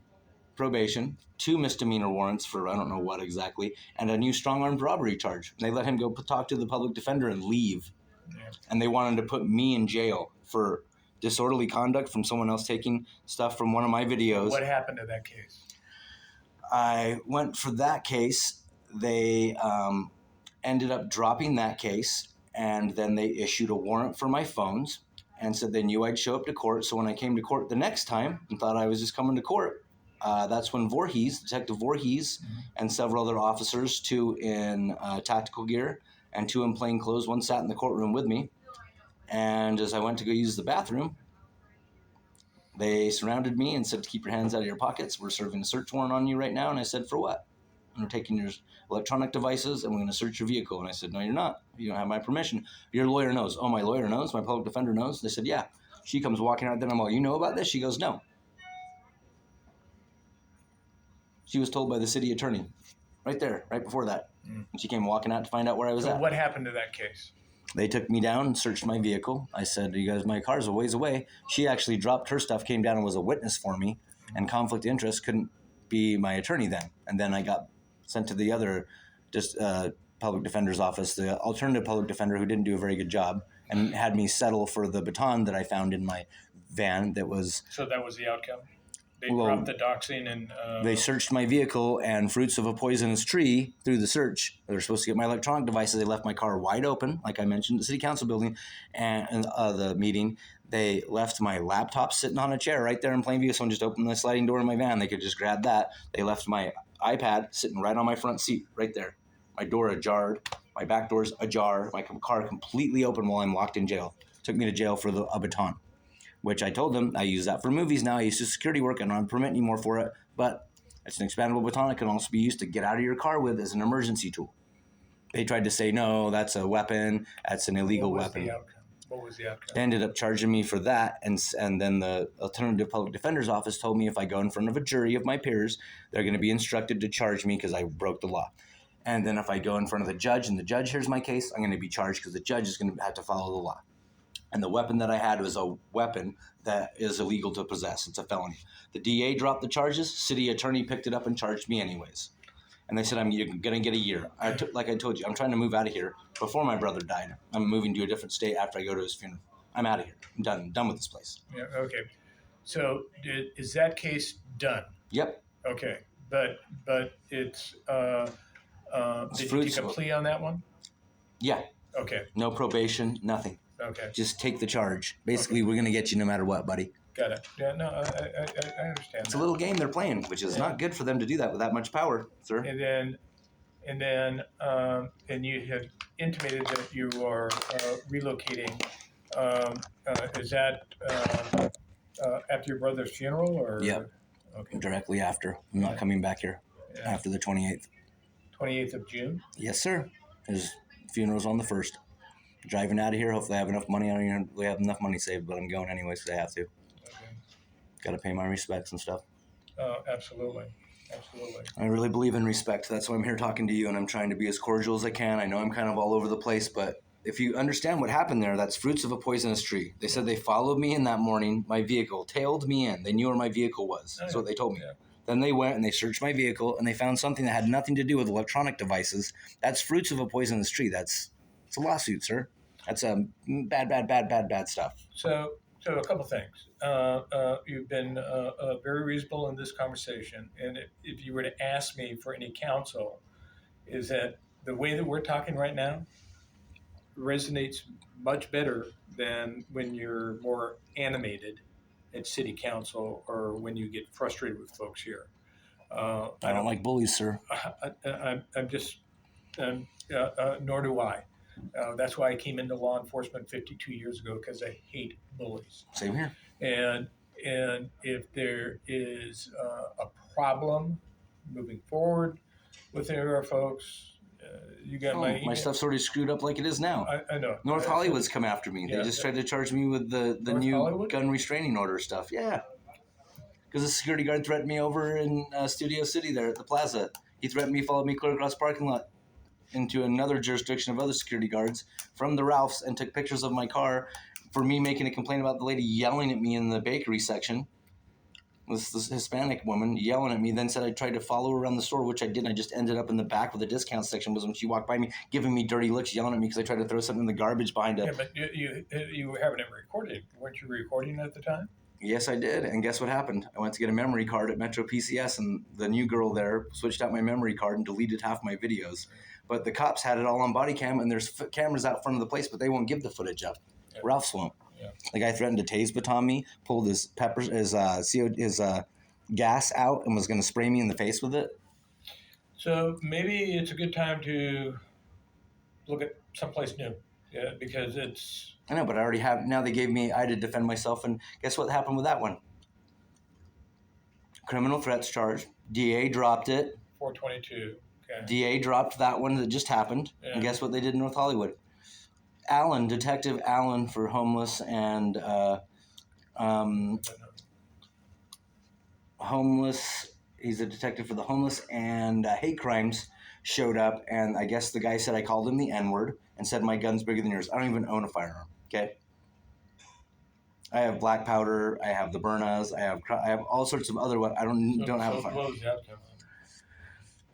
Speaker 1: probation, 2 misdemeanor warrants for I don't know what exactly, and a new strong-armed robbery charge. And they let him go talk to the public defender and leave. Yeah. And they wanted to put me in jail for disorderly conduct from someone else taking stuff from one of my videos.
Speaker 2: What happened to that case?
Speaker 1: I went for that case. They ended up dropping that case, and then they issued a warrant for my phones and said they knew I'd show up to court. So when I came to court the next time and thought I was just coming to court, that's when Detective Voorhees, and several other officers, 2 in tactical gear and 2 in plain clothes, one sat in the courtroom with me. And as I went to go use the bathroom, they surrounded me and said, keep your hands out of your pockets. We're serving a search warrant on you right now. And I said, for what? And we're taking your electronic devices and we're going to search your vehicle. And I said, no, you're not. You don't have my permission. Your lawyer knows. Oh, my lawyer knows. My public defender knows. They said, yeah. She comes walking out there. I'm all, you know about this? She goes, no. She was told by the city attorney right there, right before that. And she came walking out to find out where I was at.
Speaker 2: What happened to that case?
Speaker 1: They took me down and searched my vehicle. I said, "You guys, my car's a ways away." She actually dropped her stuff, came down and was a witness for me, and conflict of interest couldn't be my attorney then. And then I got sent to the other public defender's office, the alternative public defender, who didn't do a very good job and had me settle for the baton that I found in my van that was.
Speaker 2: So that was the outcome? They
Speaker 1: Well,
Speaker 2: dropped the doxing and...
Speaker 1: They searched my vehicle and fruits of a poisonous tree through the search. They were supposed to get my electronic devices. They left my car wide open, like I mentioned, the city council building and the meeting. They left my laptop sitting on a chair right there in plain view. Someone just opened the sliding door in my van. They could just grab that. They left my iPad sitting right on my front seat, right there. My door ajar, my back door's ajar, my car completely open while I'm locked in jail. Took me to jail for a baton, which I told them I use that for movies now. I used to security work. I don't have a permit anymore for it, but it's an expandable baton. It can also be used to get out of your car with as an emergency tool. They tried to say, no, that's a weapon. That's an illegal weapon.
Speaker 2: What was the outcome?
Speaker 1: They ended up charging me for that, and then the alternative public defender's office told me if I go in front of a jury of my peers, they're going to be instructed to charge me because I broke the law. And then if I go in front of the judge and the judge hears my case, I'm going to be charged because the judge is going to have to follow the law. And the weapon that I had was a weapon that is illegal to possess. It's a felony. The DA dropped the charges. City attorney picked it up and charged me anyways. And they said, you're going to get a year. Like I told you, I'm trying to move out of here before my brother died. I'm moving to a different state after I go to his funeral. I'm out of here. I'm done with this place.
Speaker 2: Yeah, okay. So is that case done?
Speaker 1: Yep.
Speaker 2: Okay. But it's... did you take a plea on that one?
Speaker 1: Yeah.
Speaker 2: Okay.
Speaker 1: No probation, nothing.
Speaker 2: Okay.
Speaker 1: Just take the charge. Basically, we're going to get you no matter what, buddy.
Speaker 2: Got it. Yeah, no, I understand.
Speaker 1: It's a little game they're playing, which is not good for them to do that with that much power, sir.
Speaker 2: And you have intimated that you are relocating. Is that after your brother's funeral, or?
Speaker 1: Yeah.
Speaker 2: Okay.
Speaker 1: Directly after. I'm not coming back here after the 28th.
Speaker 2: 28th of June?
Speaker 1: Yes, sir. His funeral's on the 1st. Driving out of here. Hopefully I have enough money. I don't even really have enough money saved, but I'm going anyways because I have to.
Speaker 2: Okay.
Speaker 1: Got to pay my respects and stuff.
Speaker 2: Absolutely. Absolutely.
Speaker 1: I really believe in respect. That's why I'm here talking to you, and I'm trying to be as cordial as I can. I know I'm kind of all over the place, but if you understand what happened there, that's fruits of a poisonous tree. They said they followed me in that morning, my vehicle, tailed me in. They knew where my vehicle was. That's what they told me. Yeah. Then they went and they searched my vehicle, and they found something that had nothing to do with electronic devices. That's fruits of a poisonous tree. It's a lawsuit, sir. That's bad stuff.
Speaker 2: So a couple things. You've been very reasonable in this conversation, and if you were to ask me for any counsel, is that the way that we're talking right now resonates much better than when you're more animated at city council or when you get frustrated with folks here.
Speaker 1: I don't like bullies, sir.
Speaker 2: Nor do I. That's why I came into law enforcement 52 years ago, because I hate bullies.
Speaker 1: Same here.
Speaker 2: And if there is a problem moving forward with our folks, you got my email.
Speaker 1: My stuff's already screwed up like it is now.
Speaker 2: I know.
Speaker 1: North Hollywood's come after me. Yeah, they just tried to charge me with the new Hollywood? Gun restraining order stuff. Yeah. Because the security guard threatened me over in Studio City there at the plaza. He threatened me, followed me clear across the parking lot into another jurisdiction of other security guards from the Ralphs and took pictures of my car for me making a complaint about the lady yelling at me in the bakery section. This Hispanic woman yelling at me, then said I tried to follow her around the store, which I didn't. I just ended up in the back where the discount section was when she walked by me, giving me dirty looks, yelling at me because I tried to throw something in the garbage behind her.
Speaker 2: Yeah, but you were having it recorded. Weren't you recording at the time?
Speaker 1: Yes, I did. And guess what happened? I went to get a memory card at Metro PCS, and the new girl there switched out my memory card and deleted half my videos. But the cops had it all on body cam, and there's cameras out front of the place, but they won't give the footage up. Yeah. Ralph's won't. Yeah. The guy threatened to tase baton me, pulled his gas out, and was going to spray me in the face with it.
Speaker 2: So maybe it's a good time to look at someplace new. Yeah, because it's...
Speaker 1: I know, but I already have... Now they gave me... I had to defend myself, and guess what happened with that one? Criminal threats charge. DA dropped it.
Speaker 2: 422. Okay.
Speaker 1: DA dropped that one that just happened. Yeah. And guess what they did in North Hollywood? Detective Allen for homeless and... homeless... He's a detective for the homeless and hate crimes. showed up, and I guess the guy said I called him the N-word and said my gun's bigger than yours. I don't even own a firearm, okay? I have black powder, I have the Byrnas, I have all sorts of other what I don't have a firearm.
Speaker 2: What was the outcome?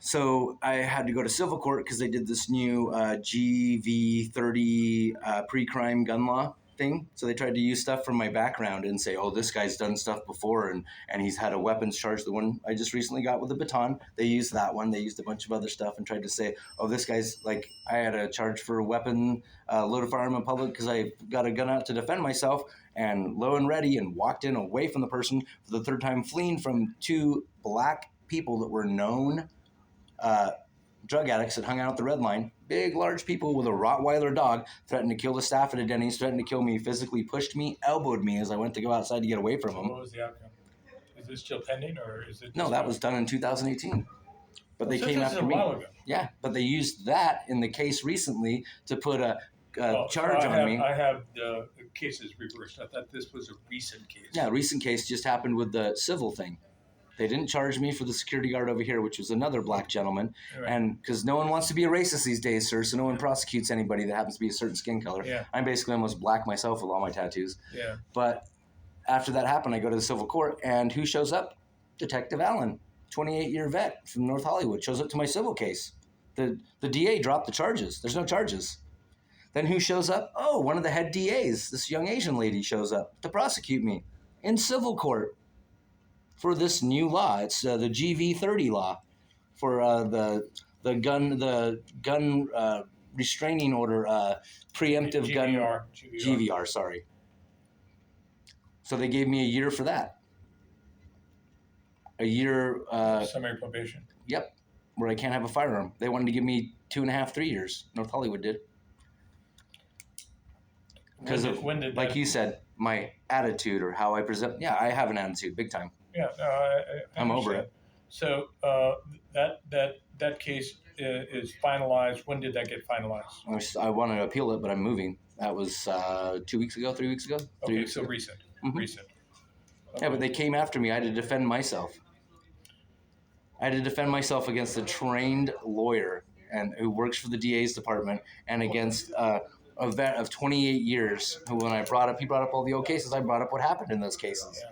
Speaker 1: So I had to go to civil court because they did this new GV30 pre-crime gun law thing. So they tried to use stuff from my background and say, oh, this guy's done stuff before, and he's had a weapons charge. The one I just recently got with a baton, they used that one. They used a bunch of other stuff and tried to say, oh, this guy's like, I had a charge for a weapon, loaded firearm in public because I got a gun out to defend myself, and low and ready, and walked in away from the person for the third time, fleeing from two black people that were known drug addicts that hung out at the Red Line. Big, large people with a Rottweiler dog threatened to kill the staff at a Denny's, threatened to kill me, physically pushed me, elbowed me as I went to go outside to get away from them.
Speaker 2: What was the outcome? Is this still pending, or is it?
Speaker 1: No, that was done in 2018. But they came after me.
Speaker 2: While ago.
Speaker 1: Yeah, but they used that in the case recently to put a charge on me.
Speaker 2: I have the cases reversed. I thought this was a recent case.
Speaker 1: Yeah, a recent case just happened with the civil thing. They didn't charge me for the security guard over here, which was another black gentleman. Right. And because no one wants to be a racist these days, sir, so no one prosecutes anybody that happens to be a certain skin color.
Speaker 2: Yeah.
Speaker 1: I'm basically almost black myself with all my tattoos.
Speaker 2: Yeah.
Speaker 1: But after that happened, I go to the civil court, and who shows up? Detective Allen, 28-year vet from North Hollywood, shows up to my civil case. The DA dropped the charges. There's no charges. Then who shows up? Oh, one of the head DAs, this young Asian lady, shows up to prosecute me in civil court for this new law. It's the GV30 law for the gun restraining order, preemptive
Speaker 2: GVR.
Speaker 1: GVR, sorry. So they gave me a year for that. A year.
Speaker 2: Summary probation.
Speaker 1: Yep, where I can't have a firearm. They wanted to give me 2.5, 3 years. North Hollywood did. Because
Speaker 2: when did
Speaker 1: like you said, my attitude or how I present. Yeah, I have an attitude, big time.
Speaker 2: Yeah,
Speaker 1: I'm over it.
Speaker 2: So that case is finalized. When did that get finalized?
Speaker 1: I want to appeal it, but I'm moving. That was 2 weeks ago, 3 weeks ago.
Speaker 2: Okay, so recent.
Speaker 1: Mm-hmm.
Speaker 2: Recent. Okay.
Speaker 1: Yeah, but they came after me. I had to defend myself. I had to defend myself against a trained lawyer and who works for the DA's department, and against a vet of 28 years who, when he brought up all the old cases, I brought up what happened in those cases.
Speaker 2: Yeah.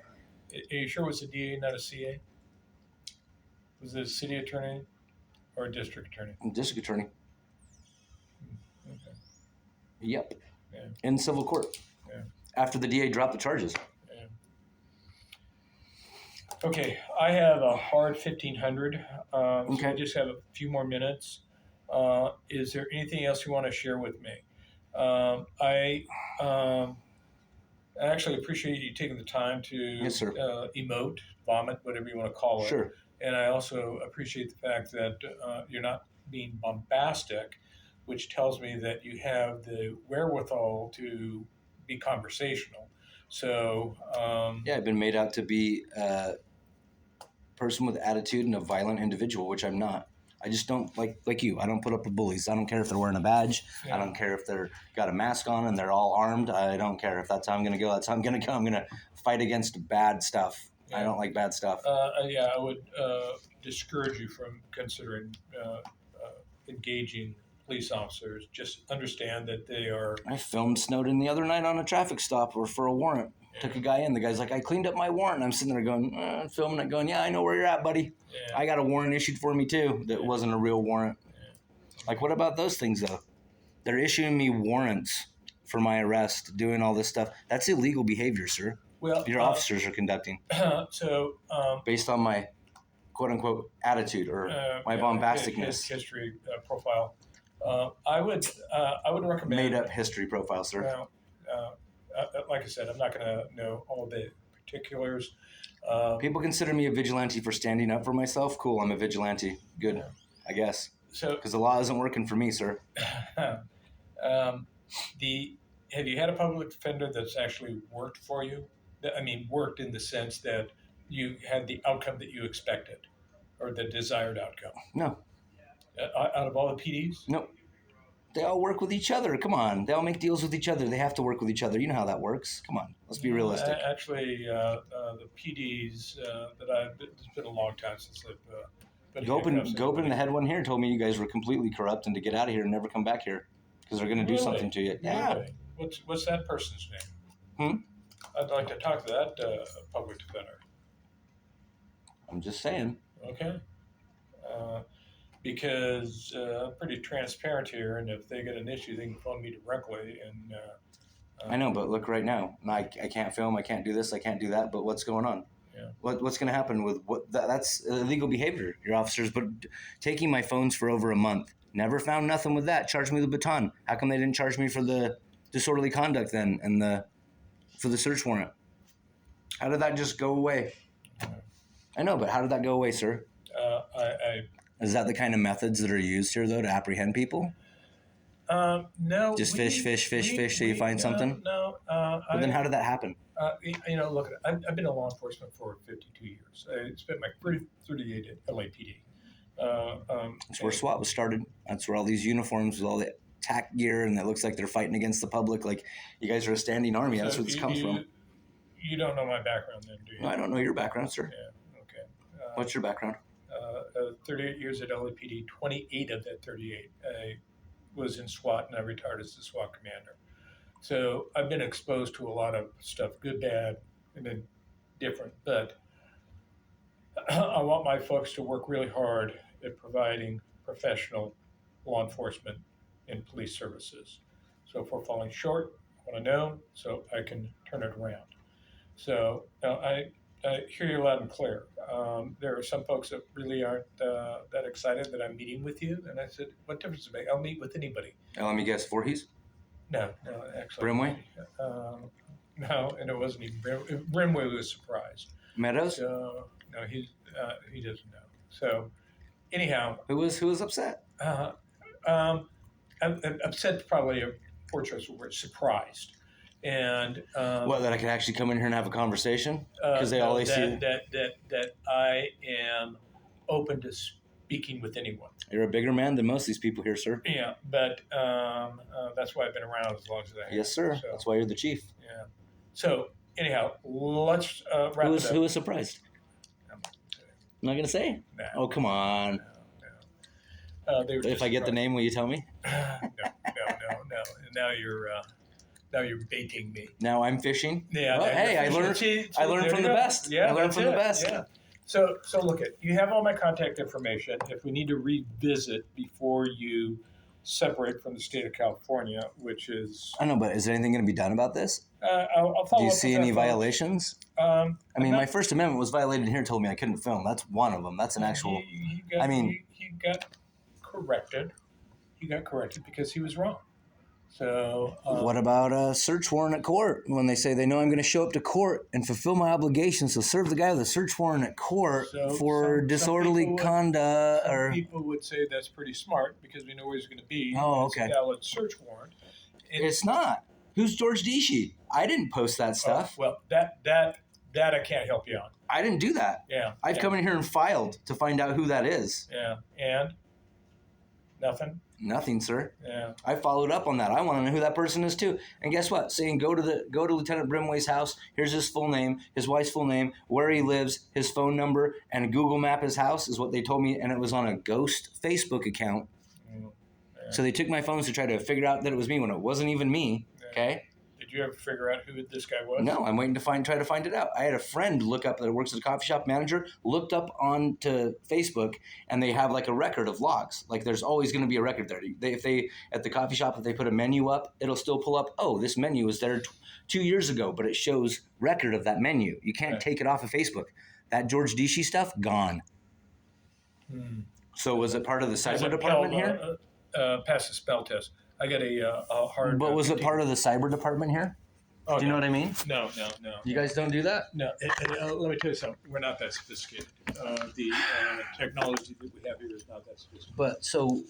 Speaker 2: Are you sure it was a DA, not a CA? Was it a city attorney or a district attorney?
Speaker 1: District attorney.
Speaker 2: Okay.
Speaker 1: Yep.
Speaker 2: Yeah.
Speaker 1: In civil court.
Speaker 2: Yeah.
Speaker 1: After the DA dropped the charges.
Speaker 2: Yeah. Okay, I have a hard 1500.
Speaker 1: Okay.
Speaker 2: So I just have a few more minutes. Is there anything else you want to share with me? I actually appreciate you taking the time to
Speaker 1: Yes, sir.
Speaker 2: Emote, vomit, whatever you want to call it.
Speaker 1: Sure.
Speaker 2: And I also appreciate the fact that you're not being bombastic, which tells me that you have the wherewithal to be conversational. So
Speaker 1: yeah, I've been made out to be a person with attitude and a violent individual, which I'm not. I just don't like you. I don't put up with bullies. I don't care if they're wearing a badge. Yeah. I don't care if they're got a mask on and they're all armed. I don't care if that's how I'm going to go. That's how I'm going to go. I'm going to fight against bad stuff. Yeah. I don't like bad stuff.
Speaker 2: Yeah, I would discourage you from considering engaging police officers. Just understand that they are. I
Speaker 1: filmed Snowden the other night on a traffic stop or for a warrant. Yeah. Took a guy in. The guy's like, I cleaned up my warrant. And I'm sitting there going, filming it, going, yeah, I know where you're at, buddy. Yeah. I got a warrant issued for me too that wasn't a real warrant. Yeah. Like, what about those things though? They're issuing me warrants for my arrest, doing all this stuff. That's illegal behavior, sir. Well, your officers are conducting. Based on my quote unquote attitude or my bombasticness.
Speaker 2: History profile. I would recommend
Speaker 1: made up history profile, sir.
Speaker 2: Well, like I said, I'm not going to know all the particulars.
Speaker 1: People consider me a vigilante for standing up for myself. Cool, I'm a vigilante. Good, I guess. So, because the law isn't working for me, sir.
Speaker 2: Have you had a public defender that's actually worked for you? I mean, worked in the sense that you had the outcome that you expected, or the desired outcome.
Speaker 1: No.
Speaker 2: Out of all the PDs?
Speaker 1: No. They all work with each other. Come on. They all make deals with each other. They have to work with each other. You know how that works. Come on. Let's be realistic.
Speaker 2: Actually, the PDs it's been a long time since I've But
Speaker 1: Go open
Speaker 2: handcuffs
Speaker 1: the
Speaker 2: anybody.
Speaker 1: head one here told me you guys were completely corrupt and to get out of here and never come back here because they're going to do
Speaker 2: Really?
Speaker 1: something to you. Yeah.
Speaker 2: Really? What's that person's name? I'd like to talk to that public defender.
Speaker 1: I'm just saying.
Speaker 2: Okay. Because I'm pretty transparent here, and if they get an issue, they can phone me directly. And
Speaker 1: I know, but look right now. I can't film. I can't do this. I can't do that. But what's going on?
Speaker 2: Yeah.
Speaker 1: What's going to happen with what? That's illegal behavior, your officers. But taking my phones for over a month, never found nothing with that. Charged me with the baton. How come they didn't charge me for the disorderly conduct then and for the search warrant? How did that just go away? I know, but how did that go away, sir? Is that the kind of methods that are used here, though, to apprehend people?
Speaker 2: No.
Speaker 1: Just fish till you find something?
Speaker 2: No.
Speaker 1: But then how did that happen?
Speaker 2: Look, I've been in law enforcement for 52 years. I spent my 38 at LAPD.
Speaker 1: That's where SWAT was started. That's where all these uniforms with all the tack gear and it looks like they're fighting against the public. Like you guys are a standing army. That's where this comes from.
Speaker 2: You don't know my background then, do you?
Speaker 1: No, I don't know your background, sir.
Speaker 2: Yeah, okay.
Speaker 1: What's your background?
Speaker 2: 38 years at LAPD, 28 of that 38. I was in SWAT and I retired as the SWAT commander. So I've been exposed to a lot of stuff, good, bad, and then different. But I want my folks to work really hard at providing professional law enforcement and police services. So if we're falling short, I want to know so I can turn it around. So I hear you loud and clear. There are some folks that really aren't that excited that I'm meeting with you. And I said, what difference does it make? I'll meet with anybody.
Speaker 1: Let me guess, Voorhees?
Speaker 2: No, actually.
Speaker 1: Brimway?
Speaker 2: No, and it wasn't even Brimway was surprised.
Speaker 1: Meadows?
Speaker 2: So, no, he doesn't know. So, anyhow.
Speaker 1: Who was upset?
Speaker 2: I'm upset, probably a poor choice of words, surprised. And
Speaker 1: that I could actually come in here and have a conversation? Because
Speaker 2: see
Speaker 1: see
Speaker 2: that I am open to speaking with anyone.
Speaker 1: You're a bigger man than most of these people here, sir.
Speaker 2: Yeah, but that's why I've been around as long as I have.
Speaker 1: Yes, sir. So, that's why you're the chief.
Speaker 2: Yeah. So anyhow, let's wrap it up.
Speaker 1: Who was surprised? I'm not going to say?
Speaker 2: No.
Speaker 1: Oh, come on.
Speaker 2: No.
Speaker 1: If I get the name, will you tell me?
Speaker 2: No. Now you're baiting me.
Speaker 1: Now I'm fishing?
Speaker 2: Yeah.
Speaker 1: Well, hey, I learned from the best.
Speaker 2: Yeah,
Speaker 1: I learned from the best.
Speaker 2: Yeah. So look you have all my contact information. If we need to revisit before you separate from the state of California, which is...
Speaker 1: I know, but is there anything going to be done about this?
Speaker 2: I'll follow
Speaker 1: Do you
Speaker 2: up
Speaker 1: see
Speaker 2: with
Speaker 1: any
Speaker 2: that,
Speaker 1: violations? My First Amendment was violated here, told me I couldn't film. That's one of them. That's an actual...
Speaker 2: He got corrected. He got corrected because he was wrong. So
Speaker 1: what about a search warrant at court? When they say they know I'm going to show up to court and fulfill my obligations, so serve the guy with a search warrant at court for disorderly conduct.
Speaker 2: Some people would say that's pretty smart because we know where he's going to be.
Speaker 1: Oh, okay.
Speaker 2: It's a valid search warrant.
Speaker 1: It's not. Who's George Deashy? I didn't post that stuff.
Speaker 2: Well, that I can't help you on.
Speaker 1: I didn't do that.
Speaker 2: Yeah.
Speaker 1: I've come in here and filed to find out who that is.
Speaker 2: Yeah. And nothing.
Speaker 1: Nothing, sir.
Speaker 2: Yeah.
Speaker 1: I followed up on that. I want to know who that person is too. And guess what? Saying go to Lieutenant Brimway's house. Here's his full name, his wife's full name, where he lives, his phone number, and Google Map his house is what they told me. And it was on a ghost Facebook account. Yeah. So they took my phones to try to figure out that it was me when it wasn't even me. Yeah. Okay.
Speaker 2: Did you ever figure out who this guy was?
Speaker 1: No, I'm waiting to try to find it out. I had a friend look up that works as a coffee shop manager, looked up onto Facebook, and they have like a record of logs. Like there's always going to be a record there. If they at the coffee shop, if they put a menu up, it'll still pull up. Oh, this menu was there 2 years ago, but it shows record of that menu. You can't take it off of Facebook. That George Deashy stuff gone. So was it part of the cyber department here?
Speaker 2: Pass the spell test. I got a hard.
Speaker 1: But was it part of the cyber department here?
Speaker 2: Oh,
Speaker 1: do you know what I mean?
Speaker 2: No.
Speaker 1: You guys don't do that?
Speaker 2: No. Let me tell you something. We're not that sophisticated. The technology that we have here is not that sophisticated.
Speaker 1: But so,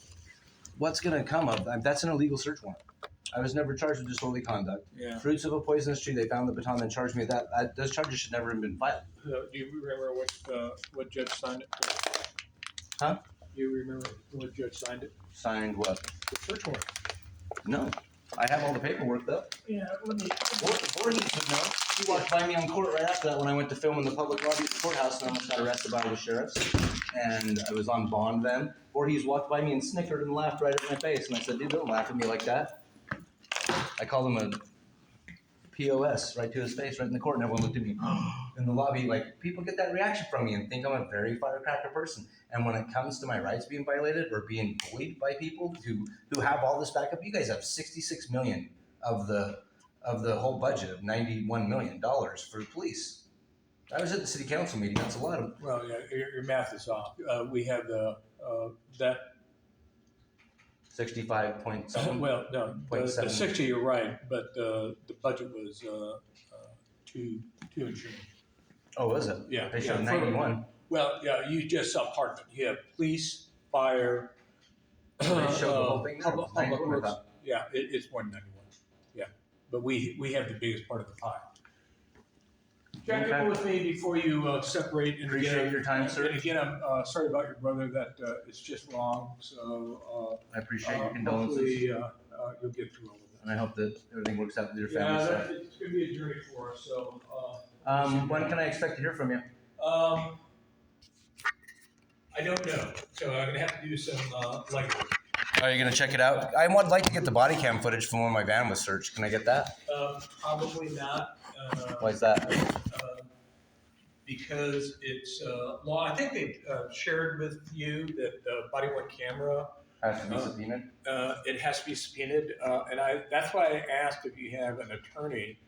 Speaker 1: what's going to come of that? That's an illegal search warrant. I was never charged with disorderly conduct.
Speaker 2: Yeah.
Speaker 1: Fruits of a poisonous tree. They found the baton and charged me with that. Those charges should never have been filed.
Speaker 2: Do you remember what judge signed it?
Speaker 1: Huh?
Speaker 2: Do you remember what judge signed it?
Speaker 1: Signed what?
Speaker 2: The search warrant.
Speaker 1: No. I have all the paperwork though.
Speaker 2: Yeah, let me.
Speaker 1: Voorhees would know. He walked by me on court right after that when I went to film in the public lobby at the courthouse and almost got arrested by all the sheriffs. And I was on bond then. Voorhees walked by me and snickered and laughed right at my face. And I said, dude, don't laugh at me like that. I called him a POS right to his face, right in the court, and everyone looked at me in the lobby. Like, people get that reaction from me and think I'm a very firecracker person. And when it comes to my rights being violated or being bullied by people who have all this backup, you guys have $66 million of the whole budget of $91 million for police. I was at the city council meeting. That's a lot of.
Speaker 2: Well, yeah, your math is off. We have that.
Speaker 1: 65 point something.
Speaker 2: Well, no, the 60 you're right, but the budget was two and change.
Speaker 1: Oh, was it?
Speaker 2: Yeah,
Speaker 1: They showed 91.
Speaker 2: Well, yeah, you just saw part of it. You have police, fire.
Speaker 1: They showed the whole thing.
Speaker 2: Public works. Yeah, it's more than 91. Yeah, but we have the biggest part of the pie. Check in with me before you separate. And
Speaker 1: Appreciate
Speaker 2: again,
Speaker 1: your time, sir.
Speaker 2: And again, I'm sorry about your brother. That it's just wrong. So
Speaker 1: I appreciate your condolences.
Speaker 2: Hopefully, you'll get through all of that.
Speaker 1: And I hope that everything works out with your family.
Speaker 2: Yeah, it's going to be a journey for us. So.
Speaker 1: When can I expect to hear from you?
Speaker 2: I don't know. So I'm going to have to do some legwork.
Speaker 1: Are you going to check it out? I would like to get the body cam footage from when my van was searched. Can I get that?
Speaker 2: Probably not.
Speaker 1: Why is that?
Speaker 2: Because it's law. I think they shared with you that the body-worn camera
Speaker 1: Has to be subpoenaed?
Speaker 2: it has to be subpoenaed, and that's why I asked if you have an attorney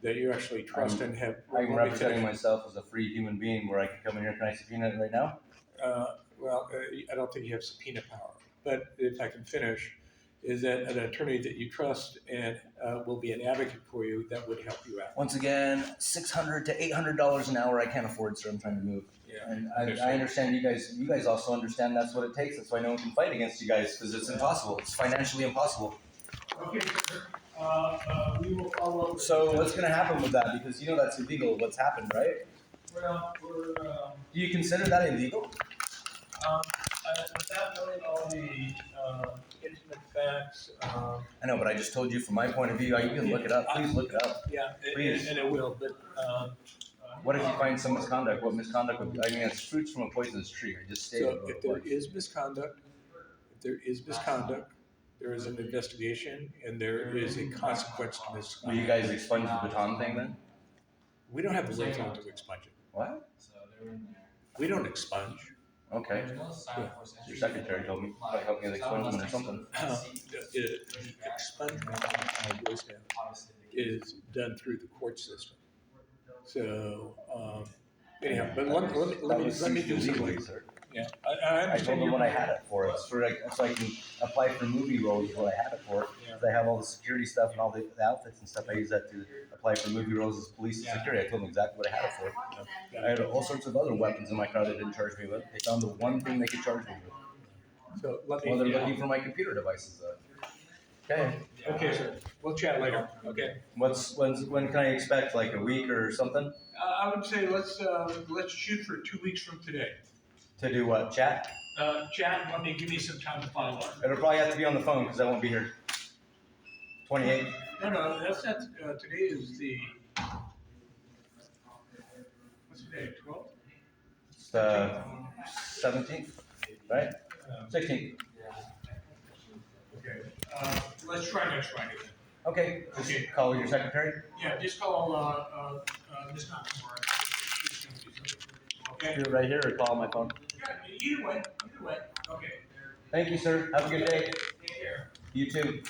Speaker 2: that you actually trust and have.
Speaker 1: I'm representing myself as a free human being where I can come in here. Can I subpoena it right now?
Speaker 2: I don't think you have subpoena power. But if I can finish, is that an attorney that you trust and will be an advocate for you that would help you out?
Speaker 1: Once again, $600 to $800 an hour I can't afford, sir. I'm trying to move.
Speaker 2: Yeah,
Speaker 1: and I understand you guys also understand that's what it takes. That's why no one can fight against you guys, because it's impossible. It's financially impossible.
Speaker 2: Okay, sir. We will follow up.
Speaker 1: So what's going to happen with that? Because you know that's illegal. What's happened, right?
Speaker 2: Well, we're.
Speaker 1: Do you consider that illegal?
Speaker 2: Without knowing all the intimate facts.
Speaker 1: I know, but I just told you from my point of view. You can look it up. Please look it up.
Speaker 2: Yeah,
Speaker 1: Please.
Speaker 2: And it will. But
Speaker 1: what if you find some misconduct? What misconduct would be? I mean, it's fruits from a poisonous tree. I just stated.
Speaker 2: So if there is misconduct, there is an investigation, and there is a consequence to misconduct.
Speaker 1: Will you guys expunge the baton thing then?
Speaker 2: We don't have the baton to expunge it.
Speaker 1: What?
Speaker 2: We don't expunge.
Speaker 1: Okay. Your secretary told me. Might help me with expungement or something.
Speaker 2: The expungement, my voice now, is done through the court system. So, anyhow, but let me do something.
Speaker 1: Sir.
Speaker 2: Yeah,
Speaker 1: I told them what I had it for. It's for so I can apply for movie roles. Is what I had it for. Because I have all the security stuff and all the outfits and stuff. I use that to apply for movie roles as police and security. I told them exactly what I had it for. I had all sorts of other weapons in my car they didn't charge me with. They found the one thing they could charge me with.
Speaker 2: So
Speaker 1: they're looking for my computer devices though. Okay.
Speaker 2: Okay, sir. We'll chat later. Okay.
Speaker 1: When can I expect? Like a week or something?
Speaker 2: I would say let's shoot for 2 weeks from today.
Speaker 1: To do what? Chat?
Speaker 2: Chat. Give me some time to follow up.
Speaker 1: It'll probably have to be on the phone because I won't be here. 28.
Speaker 2: No, that's not. Today is the. What's today? 12th.
Speaker 1: It's the 17th, right? 16th.
Speaker 2: Okay. Let's try next Friday then.
Speaker 1: Okay. Just call your secretary.
Speaker 2: Yeah, just call Ms. Nakamura. Okay.
Speaker 1: Do it right here or call my phone.
Speaker 2: Yeah, either way. Okay.
Speaker 1: Thank you, sir. Have a good day.
Speaker 2: Take care.
Speaker 1: You too.